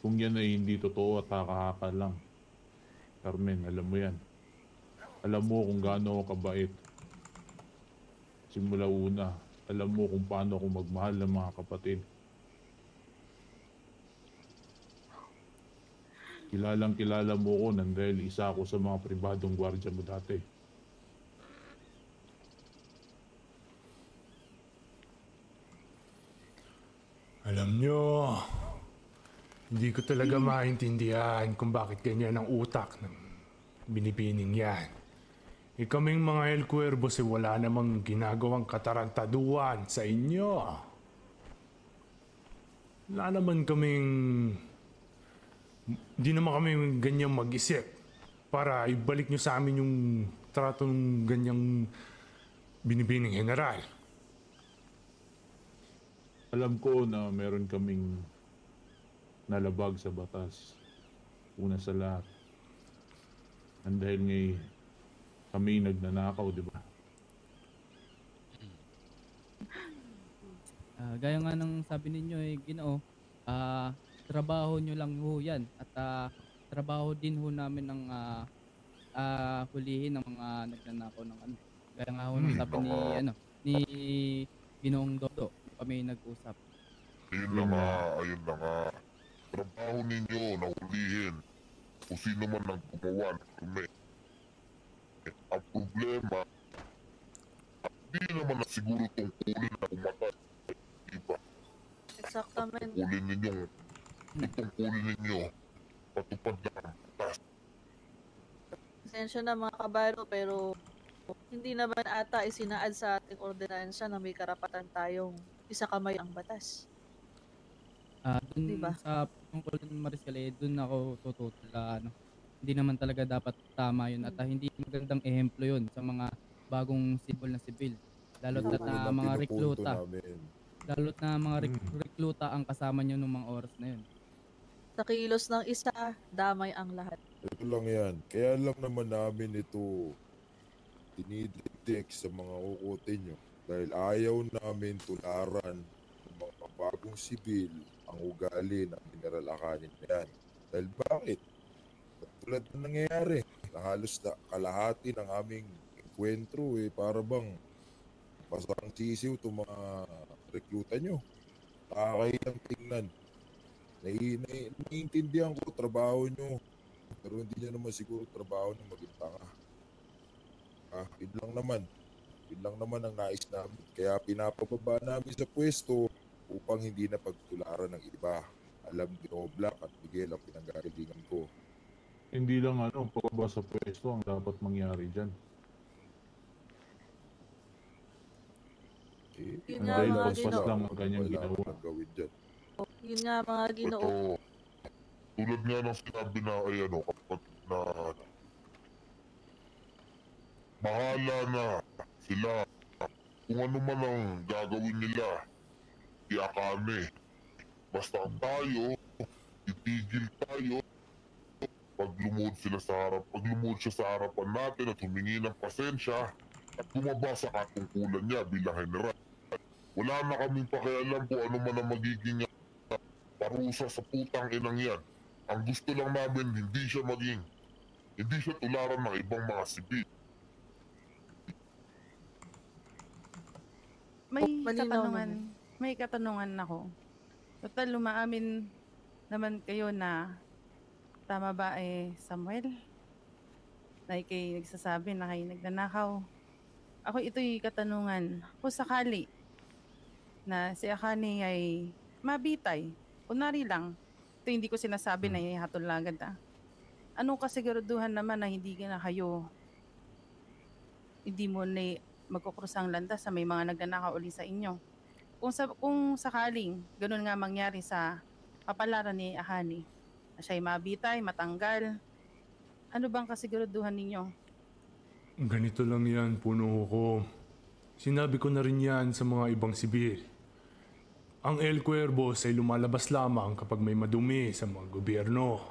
Kung yan ay hindi totoo at haka-haka lang. Carmen, alam mo yan. Alam mo kung gaano ako kabait. Simula una, alam mo kung paano ako magmahal ng mga kapatid. Kilalang kilala mo ko nang dahil isa ako sa mga pribadong gwardya mo dati. Alam nyo, hindi ko talaga maintindihan kung bakit ganyan ang utak ng binibining yan. Kaming mga El Cuervos wala namang ginagawang katarantaduan sa inyo. Wala naman kaming... Di naman kami ganyang mag-isip para ibalik nyo sa amin yung trato ng ganyang binibining general. Alam ko na meron kaming nalabag sa batas. Una sa lahat. And dahil ngay kami nagnanakaw, di ba? Gaya nga ng sabi ninyo Ginoo, trabaho nyo lang ho yan at trabaho din ho namin ng hulihin ng mga nagnanakaw ng ano. Gaya nga ho ng sabi ni Ginoong Dodo, kami nag-usap. Ayun na nga. Trabaho ninyo na hulihin kung sino man ang gumawa ng dumi. Ang problema, hindi naman na siguro tungkulin na pumatay. Diba? Exactamente. Tungkulin ninyo, patupad na ang batas. Pasensya na mga kabaro, pero hindi naman ata isinaad sa ating ordinansya na may karapatan tayong isakamay ang batas. Dun Diba? sa tungkol dun Mariscal, dun ako tututol hindi naman talaga dapat tama yun at hindi magandang ehemplo yun sa mga bagong sibol na sibil. Lalo't na mga rekluta. Lalo't na mga rekluta ang kasama nyo nung mga oras na yun. Sa kilos ng isa, damay ang lahat. Ito lang yan. Kaya lang naman namin ito dinidetect sa mga kukote nyo. Dahil ayaw namin tularan ng mga bagong sibil ang ugali ng General Akanin na yan. Dahil bakit? Tulad na nangyayari, na halos na kalahati ng aming enkwentro para bang basang sisiw itong mga rekluta nyo. Nakakahiyang tingnan. Naiintindihan ko trabaho nyo, pero hindi nyo naman siguro trabaho nyo maging tanga. Yun lang naman ang nais namin. Kaya pinapababa namin sa pwesto upang hindi na pagtularan ng iba. Alam ni Oblak at Miguel ang pinanggagalingan ko. Hindi lang pababa sa pwesto ang dapat mangyari dyan. Yun nga Dahil mga pagpas Ginoo. lang ang kanyang ginawa. Yun nga mga Ginoo. Tulad nga ng sinabi na kapag na bahala na sila kung ano man ang gagawin nila, kami. Basta tayo, itigil tayo pag lumuhod siya sa harapan natin at humingi ng pasensya at bumaba sa katungkulan niya bilang general. Wala na kaming pakialam kung ano man ang magiging parusa sa putang inang yan. Ang gusto lang namin hindi siya tularan ng ibang mga sibil. May katanungan ako. Total, lumaamin naman kayo na tama ba Samuel? Na ikay nagsasabi na kayo nagnanakaw. Ako ito'y katanungan. Kung sakali na si Akane ay mabitay, kunwari lang, ito hindi ko sinasabi na ihatol agad Anong kasiguraduhan naman na hindi na kayo, hindi mo na magkukrusang landas sa may mga nagnanakaw uli sa inyo? Kung sakaling ganun nga mangyari sa kapalaran ni Akane, na siya'y mabitay, matanggal, ano bang kasiguraduhan ninyo? Ganito lang yan, puno ko. Sinabi ko na rin yan sa mga ibang sibil. Ang El Cuervos ay lumalabas lamang kapag may madumi sa mga gobyerno.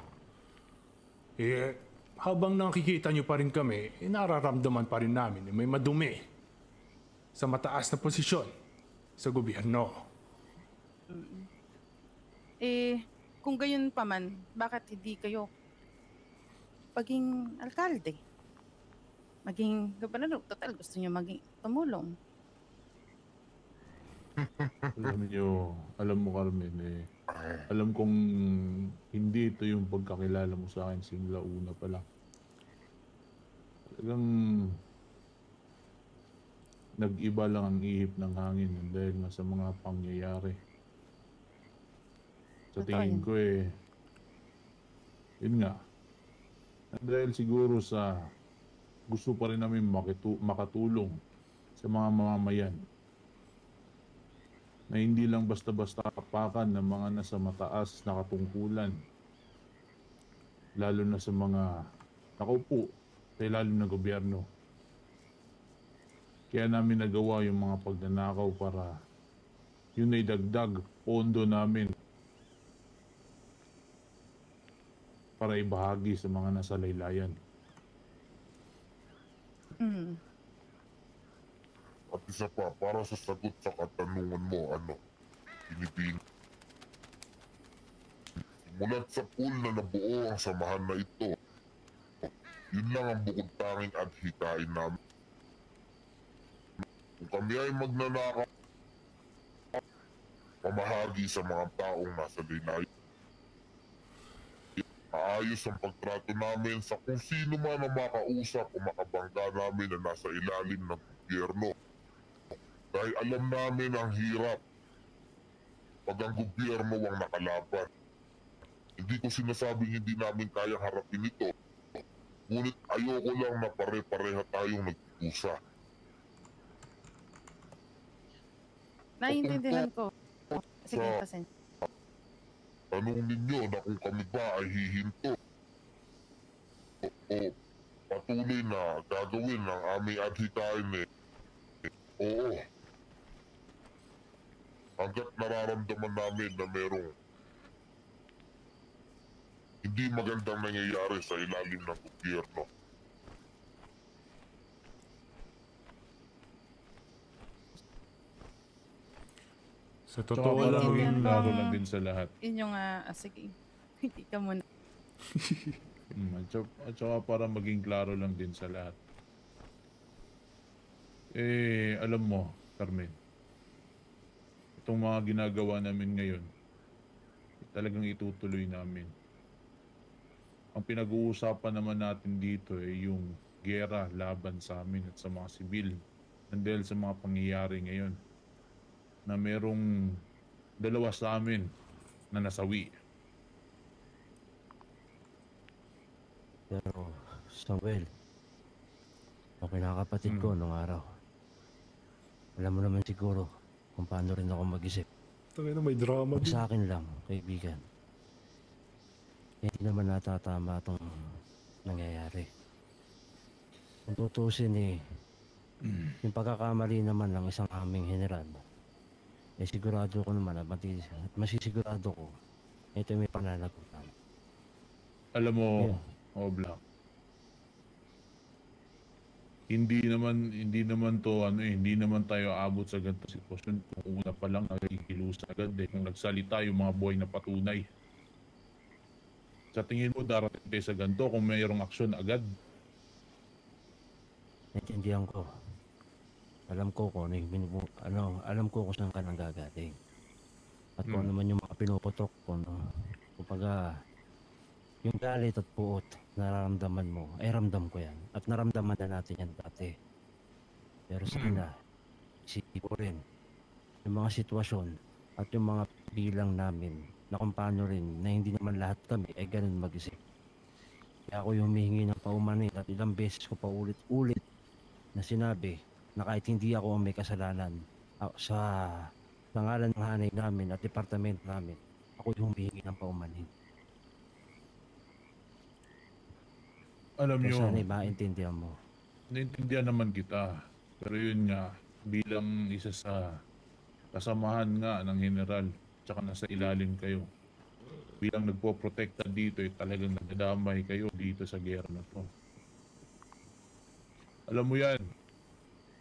Habang nakikita nyo pa rin kami, nararamdaman pa rin namin na may madumi sa mataas na posisyon sa gobyerno. Kung gayon pa man, bakit hindi kayo maging alkalde? Maging gobernador? Total, gusto nyo maging tumulong. Alam mo Carmen, alam kong hindi ito yung pagkakilala mo sa akin simula una pa lang. Talagang nag-iba lang ang ihip ng hangin dahil nga sa mga pangyayari. Sa tingin ko yun nga, dahil siguro sa gusto pa rin namin makatulong sa mga mamamayan na hindi lang basta-basta kapakan ng mga nasa mataas na katungkulan, lalo na sa mga nakaupo sa ilalim ng gobyerno. Kaya namin nagawa yung mga pagnanakaw para yun ay dagdag pondo namin para ibahagi sa mga nasa laylayan. At isa pa, para sa sagot sa katanungan mo, binibini. Mulat sa pool na nabuo ang samahan na ito, yun lang ang bukod tanging adhikain namin. Kung kami ay magnanakaw, pamahagi sa mga taong nasa laylayan. Maayos ang pagtrato namin sa kung sino man ang makausap o makabangga namin na nasa ilalim ng gobyerno. Dahil alam namin ang hirap pag ang gobyerno ang nakalaban. Hindi ko sinasabing hindi namin kayang harapin ito, ngunit ayoko lang na pare-pareha tayong nagkusa. Naiintindihan ko. Sige, Sa- pasensya. Tanong ninyo na kung kami ba ay hihinto o patuloy na gagawin ang aming adhikain oo. Hanggat nararamdaman namin na merong hindi magandang nangyayari sa ilalim ng gobyerno. Sa Tsaka totoo para lang, Naiintindihan maging ko klaro ang lang din sa lahat. inyong, sige, hindi ka muna. At saka para maging klaro lang din sa lahat. Alam mo, Carmen, itong mga ginagawa namin ngayon, talagang itutuloy namin. Ang pinag-uusapan naman natin dito ay yung giyera laban sa amin at sa mga sibil. Dahil sa mga pangyayari ngayon na merong dalawa sa amin na nasawi. Pero, Samuel, ang kinakapatid ko nung araw. Alam mo naman siguro kung paano rin ako mag-isip. Tangina na may drama din. Sa akin lang, kaibigan. Hindi naman natatama itong nangyayari. Kung tutusin yung pagkakamali naman ng isang aming general, sigurado ko naman at masisigurado ko, ito may pananagutan. Alam mo, Black, hindi naman tayo abot sa ganitong sitwasyon kung una pa lang nakikilos agad kung nagsalita yung mga buhay na patunay. Sa tingin mo darating tayo sa ganito kung mayroong aksyon agad? Naintindihan ko. Alam ko kung alam ko kung saan ka nang gagaling. At kung ano man yung mga pinuputok ko, kumbaga, yung galit at puot, nararamdaman mo, ay ramdam ko yan. At naramdaman na natin yan dati. Pero sana, isipin ko rin, yung mga sitwasyon at yung mga bilang namin, na kung paano rin, na hindi naman lahat kami ay ganun mag-isip. Kaya ako yung humihingi ng paumanhin at ilang beses ko pa ulit-ulit na sinabi na kahit hindi ako ang may kasalanan sa ngalan ng hanay namin at departamento namin, ako yung humihingi ng paumanhin. Alam Kaya nyo, sana maintindihan mo. naintindihan naman kita. Pero yun nga, bilang isa sa kasamahan nga ng general, tsaka nasa ilalim kayo. Bilang nagpo-protekta dito, talagang nadadamay kayo dito sa gera na to. Alam mo yan,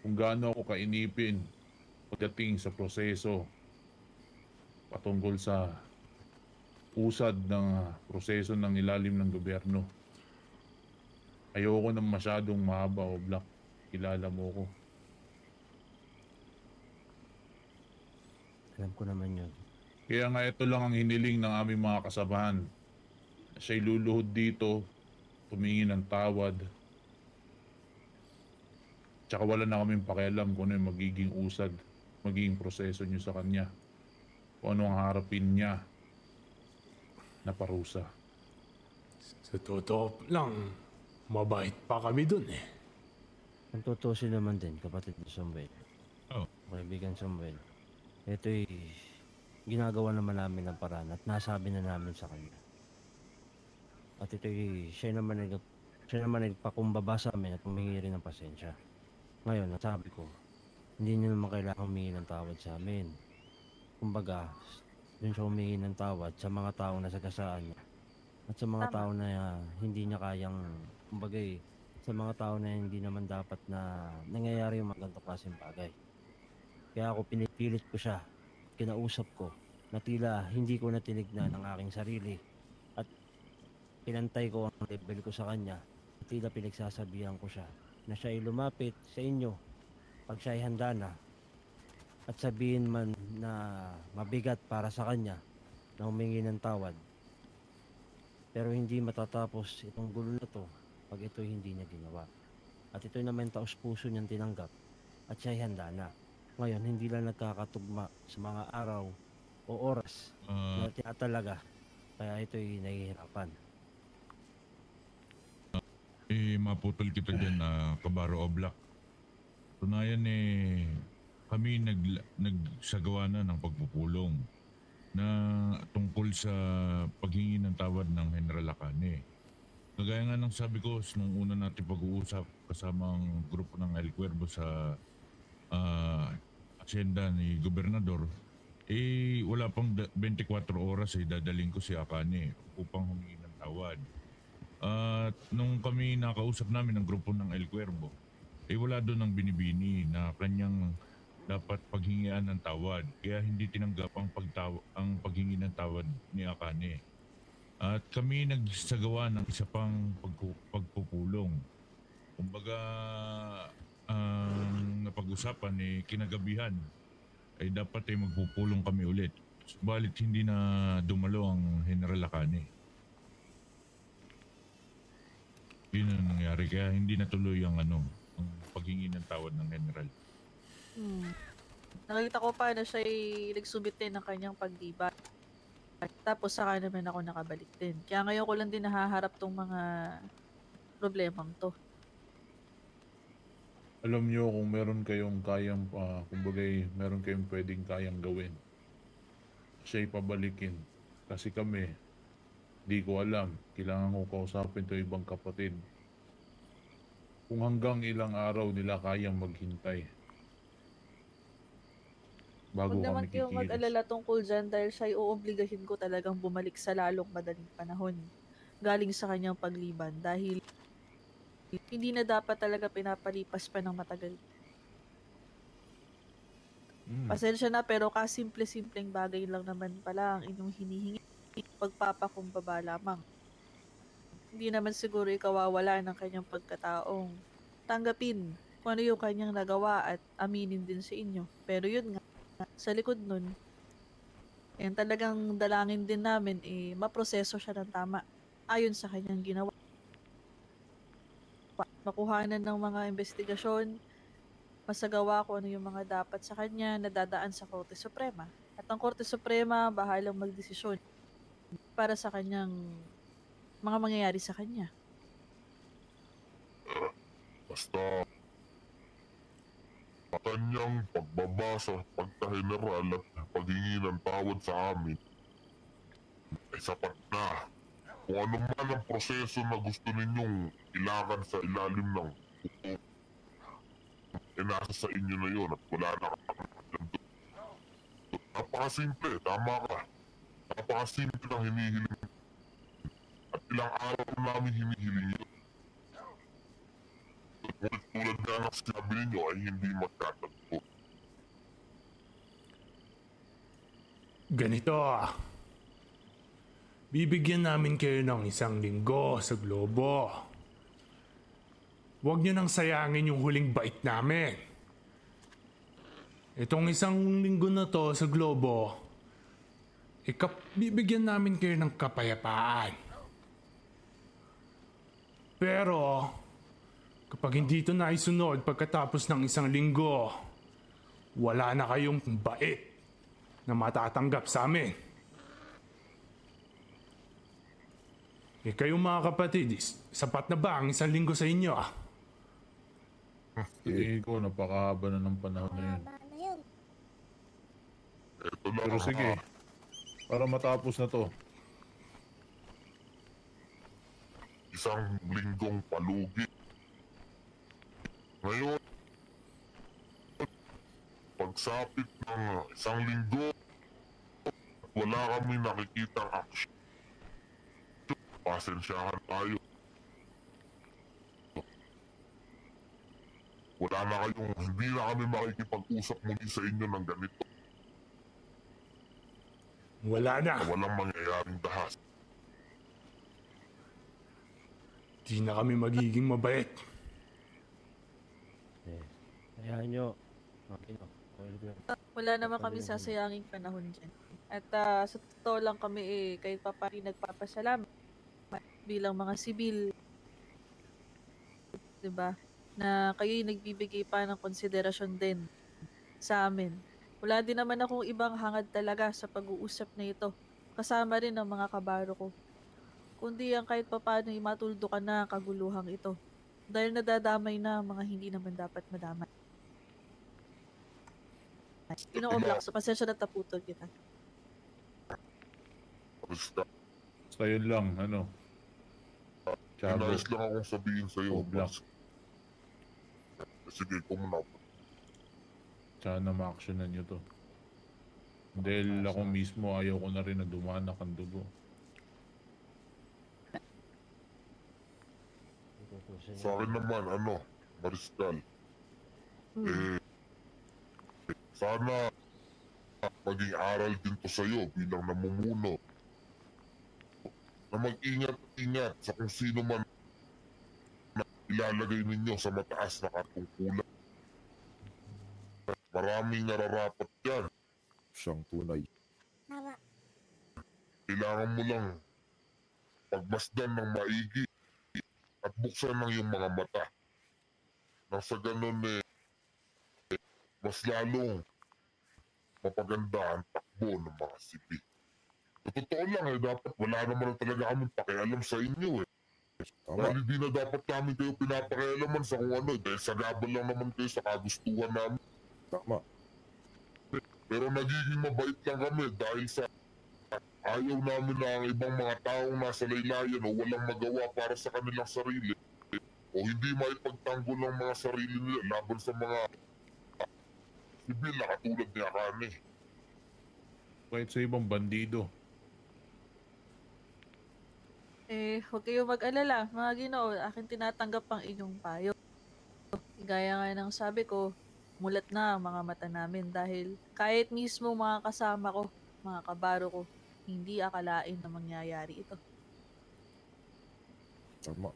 kung gaano ako kainipin pagdating sa proseso patungkol sa usad ng proseso ng ilalim ng gobyerno. Ayoko nang masyadong mahaba o Black. Kilala mo ko. Alam ko naman yun. Kaya nga ito lang ang hiniling ng aming mga kasamahan. Siya'y luluhod dito, tumingin ng tawad. Tsaka wala na kaming pakialam kung ano yung magiging usad, magiging proseso nyo sa kanya. Kung ano ang harapin niya na parusa. Sa totoo lang, mabait pa kami dun Ang tutusin naman din, kapatid ni Samuel. Kaibigan Samuel. Ito'y ginagawa naman namin ng paraan at nasabi na namin sa kanya. At ito'y siya naman nagpakumbaba sa amin at humingi rin ng pasensya. Ngayon, nasabi ko, hindi niyo naman kailangan humingi ng tawad sa amin. Kumbaga, dun siya humingi ng tawad sa mga taong nasagasaan niya. At sa mga tao na hindi niya kayang, kumbaga sa mga tao na hindi naman dapat na nangyayari yung mga ganitong klaseng bagay. Kaya ako pinipilit ko siya kinausap ko na tila hindi ko na tinignan ang aking sarili at pinantay ko ang level ko sa kanya, tila pinagsasabihan ko siya na siya ay lumapit sa inyo pag siya ay handa na at sabihin man na mabigat para sa kanya na humingi ng tawad. Pero hindi matatapos itong gulo na to pag ito'y hindi niya ginawa. At ito'y naman taos puso niyang tinanggap at siya ay handa na. Ngayon, hindi lang nagkakatugma sa mga araw o oras na tinatalaga, kaya ito'y nahihirapan. Maputol kita dyan na Kabaro Oblak. Tunayan kami nagsagawa na ng pagpupulong na tungkol sa paghingi ng tawad ng General Akane. Kagaya nga ng sabi ko nung una natin pag-uusap kasama ang grupo ng El Cuervo sa asyenda ni Gobernador, wala pang 24 oras dadaling ko si Akane upang humingi ng tawad. At nung kami nakausap namin ng grupo ng El Cuervo, wala doon ang binibini na kanyang dapat paghingian ng tawad. Kaya hindi tinanggap ang paghingi ng tawad ni Akane. At kami nagsagawa ng isa pang pagpupulong. Kumbaga, ang napag-usapan kinagabihan ay dapat magpupulong kami ulit. Subalit hindi na dumalo ang General Akane. Yun ang nangyari, kaya hindi natuloy ang paghingi ng tawad ng General. Nakita ko pa na siya'y nagsubit din ng kanyang paglibat. Tapos saka naman ako nakabalik din. Kaya ngayon ko lang din nahaharap tong mga problemang to. Alam nyo kung meron kayong kayang, kumbagay, meron kayong pwedeng kayang gawin, siya'y pabalikin. Kasi kami, di ko alam, kailangan ko kausapin to ibang kapatid. Kung hanggang ilang araw nila kayang maghintay bago Huwag naman kami kayong kikilos. mag-alala tungkol dyan dahil siya'y uobligahin ko talagang bumalik sa lalong madaling panahon galing sa kanyang pagliban dahil hindi na dapat talaga pinapalipas pa ng matagal. Pasensya na pero kasimple-simpleng bagay lang naman pala ang inyong hinihingi, pagpapakumbaba lamang. Hindi naman siguro ikawawala ng kanyang pagkataong tanggapin kung ano yung kanyang nagawa at aminin din sa inyo. Pero yun nga, sa likod nun, talagang dalangin din namin maproseso siya ng tama ayon sa kanyang ginawa. Makuhanan ng mga investigasyon, masagawa kung ano yung mga dapat sa kanya na dadaan sa Korte Suprema. At ang Korte Suprema bahalang magdesisyon para sa kanyang mga mangyayari sa kanya. Basta kanyang pagbaba sa pagka-general at paghingi ng tawad sa amin ay sapat na. Kung ano man ang proseso na gusto ninyong ilakan sa ilalim ng hukom, nasa sa inyo na yun at wala na kami. Napakasimple, tama ka. Napakasimple ang hinihiling. At ilang araw namin hinihiling yun. Ngunit tulad nga ng sinabi ninyo ay hindi magkatagpo. Ganito bibigyan namin kayo ng 1 linggo sa Globo. Huwag nyo nang sayangin yung huling bait namin. Itong 1 linggo na to sa Globo, bibigyan namin kayo ng kapayapaan. Pero kapag hindi ito naisunod pagkatapos ng 1 linggo, wala na kayong bait na matatanggap sa amin. Kayong mga kapatid, sapat na ba ang 1 linggo sa inyo? Tingin ko napakahaba na ng panahon na yun. Pero sige, para matapos na to. 1 linggong palugi. Ngayon, pagsapit ng 1 linggo, wala kami nakikitang aksyon. Pasensyahan tayo. Hindi na kami makikipag-usap muli sa inyo ng ganito. Wala na. Walang mangyayaring dahas. Di na kami magiging mabait. Hayaan nyo. Wala naman kami sasayanging panahon dyan. At sa totoo lang kami kahit pa rin nagpapasalamat bilang mga sibil, diba? Na kayo'y nagbibigay pa ng konsiderasyon din sa amin. Wala din naman akong ibang hangad talaga sa pag-uusap na ito. Kasama rin ang mga kabaro ko. Kundi ang kahit pa paano matuldukan na ang kaguluhang ito. Dahil nadadamay na ang mga hindi naman dapat madamay. Ino-oblak, so pasensya na taputol kita. Basta yun lang, ano. Tiago. Inayos lang akong sabihin sa'yo. Black. Sige, kumuna. Sana ma-actionan nyo to. Dahil ako mismo ayaw ko na rin na dumanak ang dugo. Sa akin naman, Mariscal. Sana maging aral din to sa'yo bilang namumuno. Na mag-ingat-ingat sa kung sino man na ilalagay ninyo sa mataas na katungkulan. Maraming nararapat yan. Siyang tunay. Kailangan mo lang pagmasdan ng maigi at buksan ng iyong mga mata. Nang sa ganun mas lalong mapaganda ang takbo ng mga sibil. Sa totoo lang dapat wala naman talaga kami pakialam sa inyo Dahil hindi na dapat namin kayo pinapakialaman sa kung ano dahil sagabal lang naman kayo sa kagustuhan namin. Tama. Pero nagiging mabait lang kami dahil sa ayaw namin na ang ibang mga taong nasa laylayan o walang magawa para sa kanilang sarili o hindi maipagtanggol ng mga sarili nila laban sa mga sibil na katulad ni Akane. Kahit sa ibang bandido. Huwag kayo mag-alala, mga Ginoo, akin tinatanggap ang inyong payo. Gaya nga ng sabi ko, mulat na ang mga mata namin dahil kahit mismo mga kasama ko, mga kabaro ko, hindi akalain na mangyayari ito. Tama.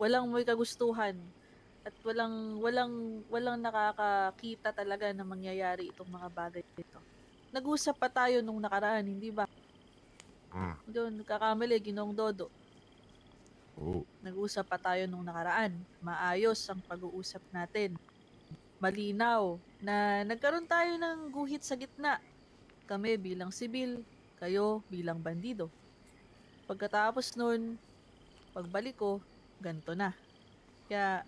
Walang may kagustuhan at walang nakakakita talaga na mangyayari itong mga bagay dito. Nag-usap pa tayo nung nakaraan, hindi ba? Doon, kakamali, Ginoong Dodo. Oo. Nag-usap pa tayo nung nakaraan. Maayos ang pag-uusap natin. Malinaw na nagkaroon tayo ng guhit sa gitna. Kami bilang sibil, kayo bilang bandido. Pagkatapos nun, pagbalik ko, ganito na. Kaya,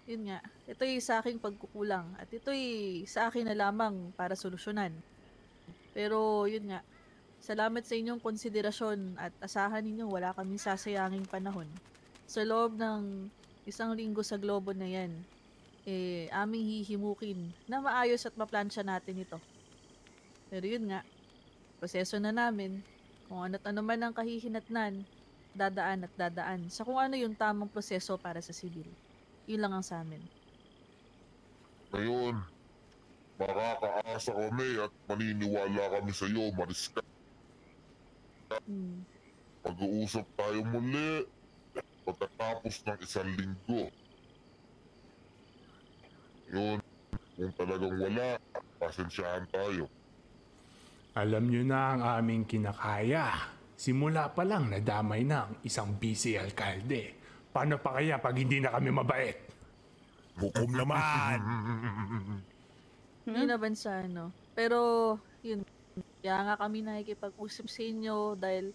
yun nga, ito'y sa aking pagkukulang at ito'y sa akin na lamang para solusyonan. Pero, yun nga, salamat sa inyong konsiderasyon at asahan ninyo wala kaming sasayanging panahon. Sa loob ng 1 linggo sa globo na yan, aming hihimukin na maayos at maplansya natin ito. Pero yun nga, proseso na namin, kung ano't ano man ang kahihinatnan, dadaan at dadaan sa kung ano yung tamang proseso para sa sibil. Yun lang ang sa amin. Ngayon, makakaasa kami at maniniwala kami sa iyo, Mariska. Pag-uusap tayo muli pagkatapos ng 1 linggo. Yun, kung talagang wala, pasensyahan tayo. Alam nyo na ang aming kinakaya. Simula pa lang nadamay na ang isang busy alkalde. Paano pa kaya pag hindi na kami mabait? Hukom naman! Hindi naman sa ano. Pero, yun, kaya nga kami nakikipag-usap sa inyo dahil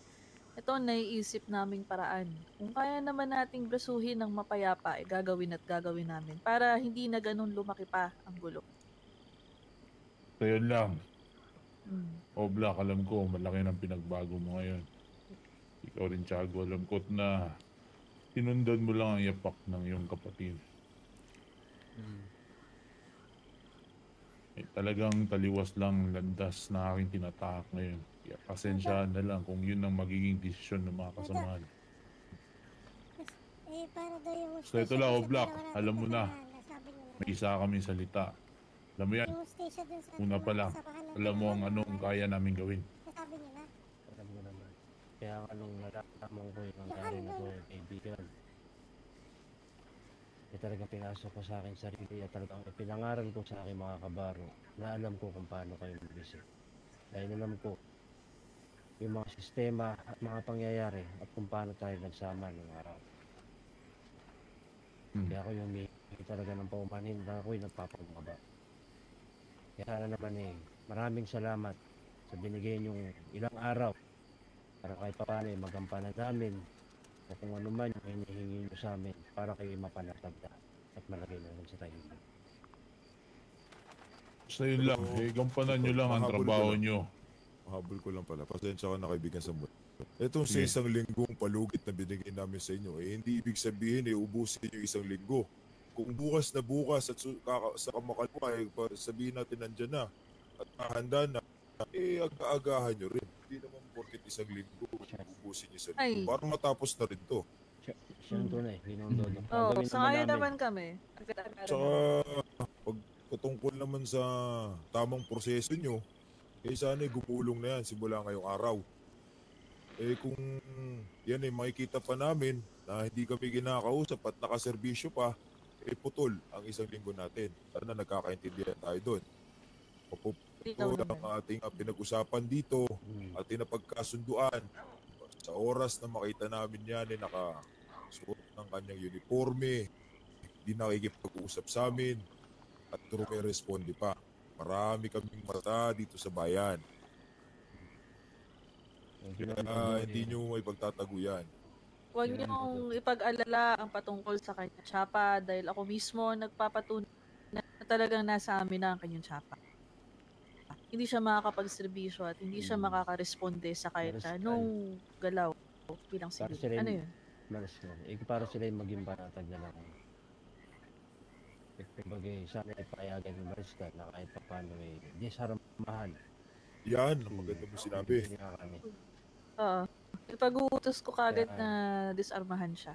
ito ang naiisip naming paraan. Kung kaya naman nating brasuhin ng mapayapa, gagawin at gagawin namin para hindi na ganun lumaki pa ang gulo. So yun lang. Black, alam ko, malaki ng pinagbago mo ngayon. Ikaw rin, Tiago, alam ko na tinundan mo lang ang yapak ng iyong kapatid. Talagang taliwas lang landas na aking tinatahak ngayon. Kaya pasensyahan na lang kung yun ang magiging desisyon ng mga kasamahan. So ito lang, Black, alam mo na, may isa kami salita. Alam mo yan, Yung station dun sa una pa lang, sabahan ng alam mo ang dalawa, anong kaya namin gawin. nasabi niyo na. Alam mo naman. Kaya nga nung nalaman ko yung nangyari na to, kaibigan, talagang pinasok ko sa akin sarili at talagang pinangaral ko sa aking mga kabaro na alam ko kung paano kayo mag-isip. Dahil alam ko yung mga sistema at mga pangyayari at kung paano tayo nagsama ng araw. Kaya ako yung may talaga ng paumanhin na ako'y nagpapagmaba. Kaya naman maraming salamat sa binigay niyong ilang araw para kahit paano magampanan namin o kung ano man yung hinihingi niyo sa amin para kayo mapanatagda at malagay naman sa tayo. Basta yun lang, gampanan nyo lang ang trabaho nyo. Mahabol ko lang pala. Pasensya ka na kaibigan sa mundo. Itong sa Sige. isang linggong palugit na binigay namin sa inyo, hindi ibig sabihin ubusin nyo isang linggo. Kung bukas na bukas at sa kamakalwa, sabihin natin nandyan na at handa na, aga-agahan nyo rin. Hindi naman porket isang linggo, ubusin nyo sa linggo. Para matapos na rin to. Siya ang tunay, Ginoong Dodo. Oo, sangayon naman kami. Tsaka, pag patungkol naman sa tamang proseso nyo, sana gumulong na yan simula ngayong araw. Kung yan makikita pa namin na hindi kami kinakausap at nakaserbisyo pa, putol ang isang linggo natin. Sana nagkakaintindihan tayo doon. Puputol ang ating pinag-usapan dito at napagkasunduan. Sa oras na makita namin yan, nakasuot ng kanyang uniforme, hindi nakikipag-usap sa amin, at responde pa. Marami kaming mata dito sa bayan. Kaya hindi nyo may pagtatago yan. Huwag niyong ipag-alala ang patungkol sa kanyang tsapa dahil ako mismo nagpapatunay na talagang nasa amin na ang kanyang tsapa. Hindi siya makakapagserbisyo at hindi siya makakaresponde sa kahit anong galaw bilang sibil. Ano yun? Para sila yung maging panatag na lang. Bagay, sana ipayagan ng Mariska na kahit pa paano disarmahan. Yan, ang maganda mo sinabi. Oo. Ipag-uutos ko kagad na disarmahan siya.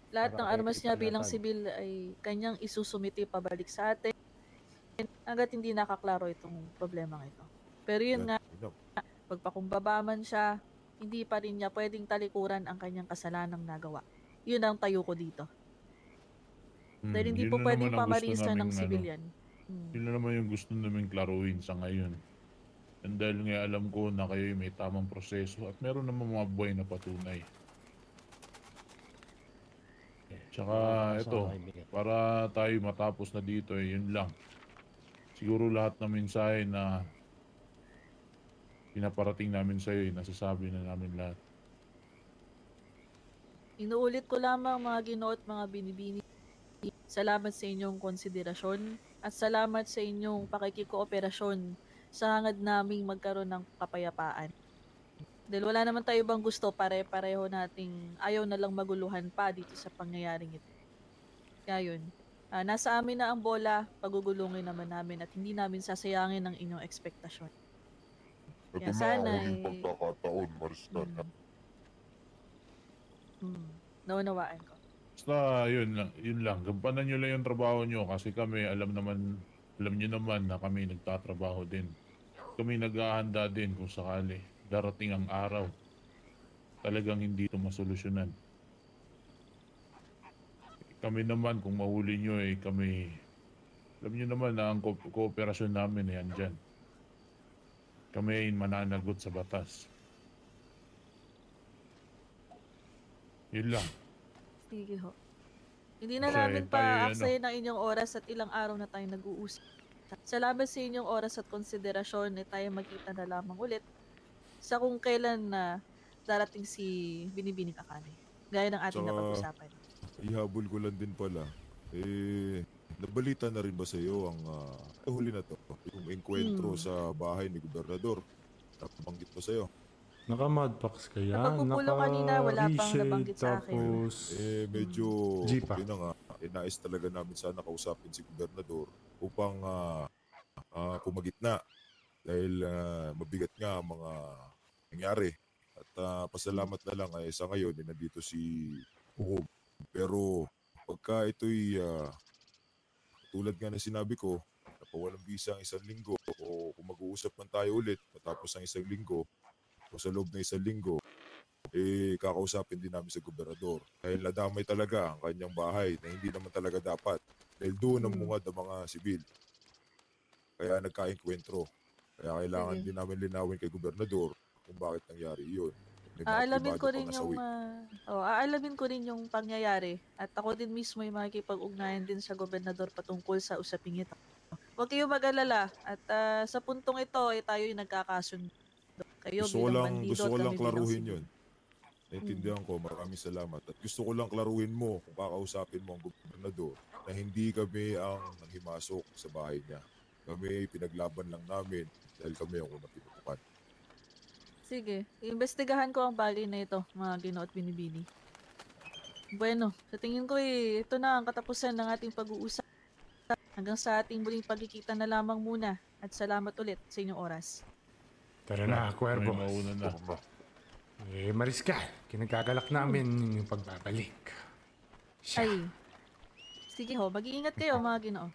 Lahat ng armas niya bilang sibil ay kanyang isusumiti pabalik sa atin hanggat hindi nakaklaro itong problema ito. Pero yun nga, pagpakumbaba man siya, hindi pa rin niya pwedeng talikuran ang kanyang kasalanang nagawa. Yun ang tayo ko dito. Dahil hindi po pwedeng pamarisa ng civilian. Yun na naman yung gusto namin klaruhin sa ngayon. And dahil nga alam ko na kayo may tamang proseso at meron naman mga buhay na patunay. Tsaka ito, para tayo matapos na dito, yun lang. Siguro lahat ng mensahe na pinaparating namin sa'yo, nasasabi na namin lahat. Inuulit ko lamang mga Ginoo at mga binibini. Salamat sa inyong konsiderasyon at salamat sa inyong pakikikooperasyon sa hangad naming magkaroon ng kapayapaan. Dahil wala naman tayo bang gusto, pare-pareho nating ayaw na lang maguluhan pa dito sa pangyayaring ito. Kaya yun, nasa amin na ang bola, pagugulungin naman namin at hindi namin sasayangin ang inyong ekspektasyon. Ito na ang huling pagkakataon, Mariska. Naunawaan ko. Basta yun lang. Gampanan nyo lang yung trabaho nyo kasi kami alam nyo naman na kami nagtatrabaho din. Kami naghahanda din kung sakali darating ang araw. Talagang hindi ito masolusyonan. Kami naman kung mahuli nyo kami, alam nyo naman na ang kooperasyon namin ay andyan. Kami ay mananagot sa batas. Yun lang. Sige ho. Hindi na Kasi namin tayo pa-aksaya ng inyong oras at ilang araw na tayo nag-uusap. Salamat sa inyong oras at konsiderasyon tayo magkita na lamang ulit sa kung kailan na darating si Binibining Akane. Gaya ng ating napag-usapan. Ihabol ko lang din pala. Nabalita na rin ba sa iyo ang huli na to? Yung enkwentro sa bahay ni Gobernador. Nabanggit pa sa iyo. Naka-Madpax kaya? Napagpupulo kanina, wala pang nabanggit sa akin. Tapos... medyo... Jeepa. Yun na nga. Nais talaga namin sana kausapin si Gobernador upang pumagitna. Dahil mabigat nga ang mga nangyari. At pasalamat na lang sa ngayon nandito si Hugob. Pero pagka ito'y tulad nga na sinabi ko, o walang bisa ang 1 linggo o kung mag-uusap man tayo ulit matapos ang 1 linggo o sa loob ng 1 linggo, kakausapin din namin sa gobernador. Dahil nadamay talaga ang kanyang bahay na hindi naman talaga dapat. Dahil doon ang mungad ng mga sibil. Kaya nagkainkwentro. Kaya kailangan din namin linawin kay gobernador kung bakit nangyari yun. Aalamin ko rin yung aalamin ko rin yung pangyayari at ako din mismo ay makikipag-ugnayan din sa gobernador patungkol sa usaping ito. Huwag kayong mag-alala at sa puntong ito ay tayo yung nagkakasundo. Kayo bilang bandido gusto ko at lang kami bilang klaruhin sibil. yun. Naintindihan ko, maraming salamat. At gusto ko lang klaruhin mo kung kakausapin mo ang gobernador na hindi kami ang nanghimasok sa bahay niya. Kami pinaglaban lang namin dahil kami ang unang pinutukan. Sige, iimbestigahan ko ang bagay na ito, mga Ginoo at Binibini. Bueno, sa tingin ko ito na ang katapusan ng ating pag-uusap. Hanggang sa ating muling pagkikita na lamang muna. At salamat ulit sa inyong oras. Tara na, Cuervo. May mauna na. Mariska, kinagagalak namin yung pagbabalik. Ay, sige ho, mag-iingat kayo mga Ginoo.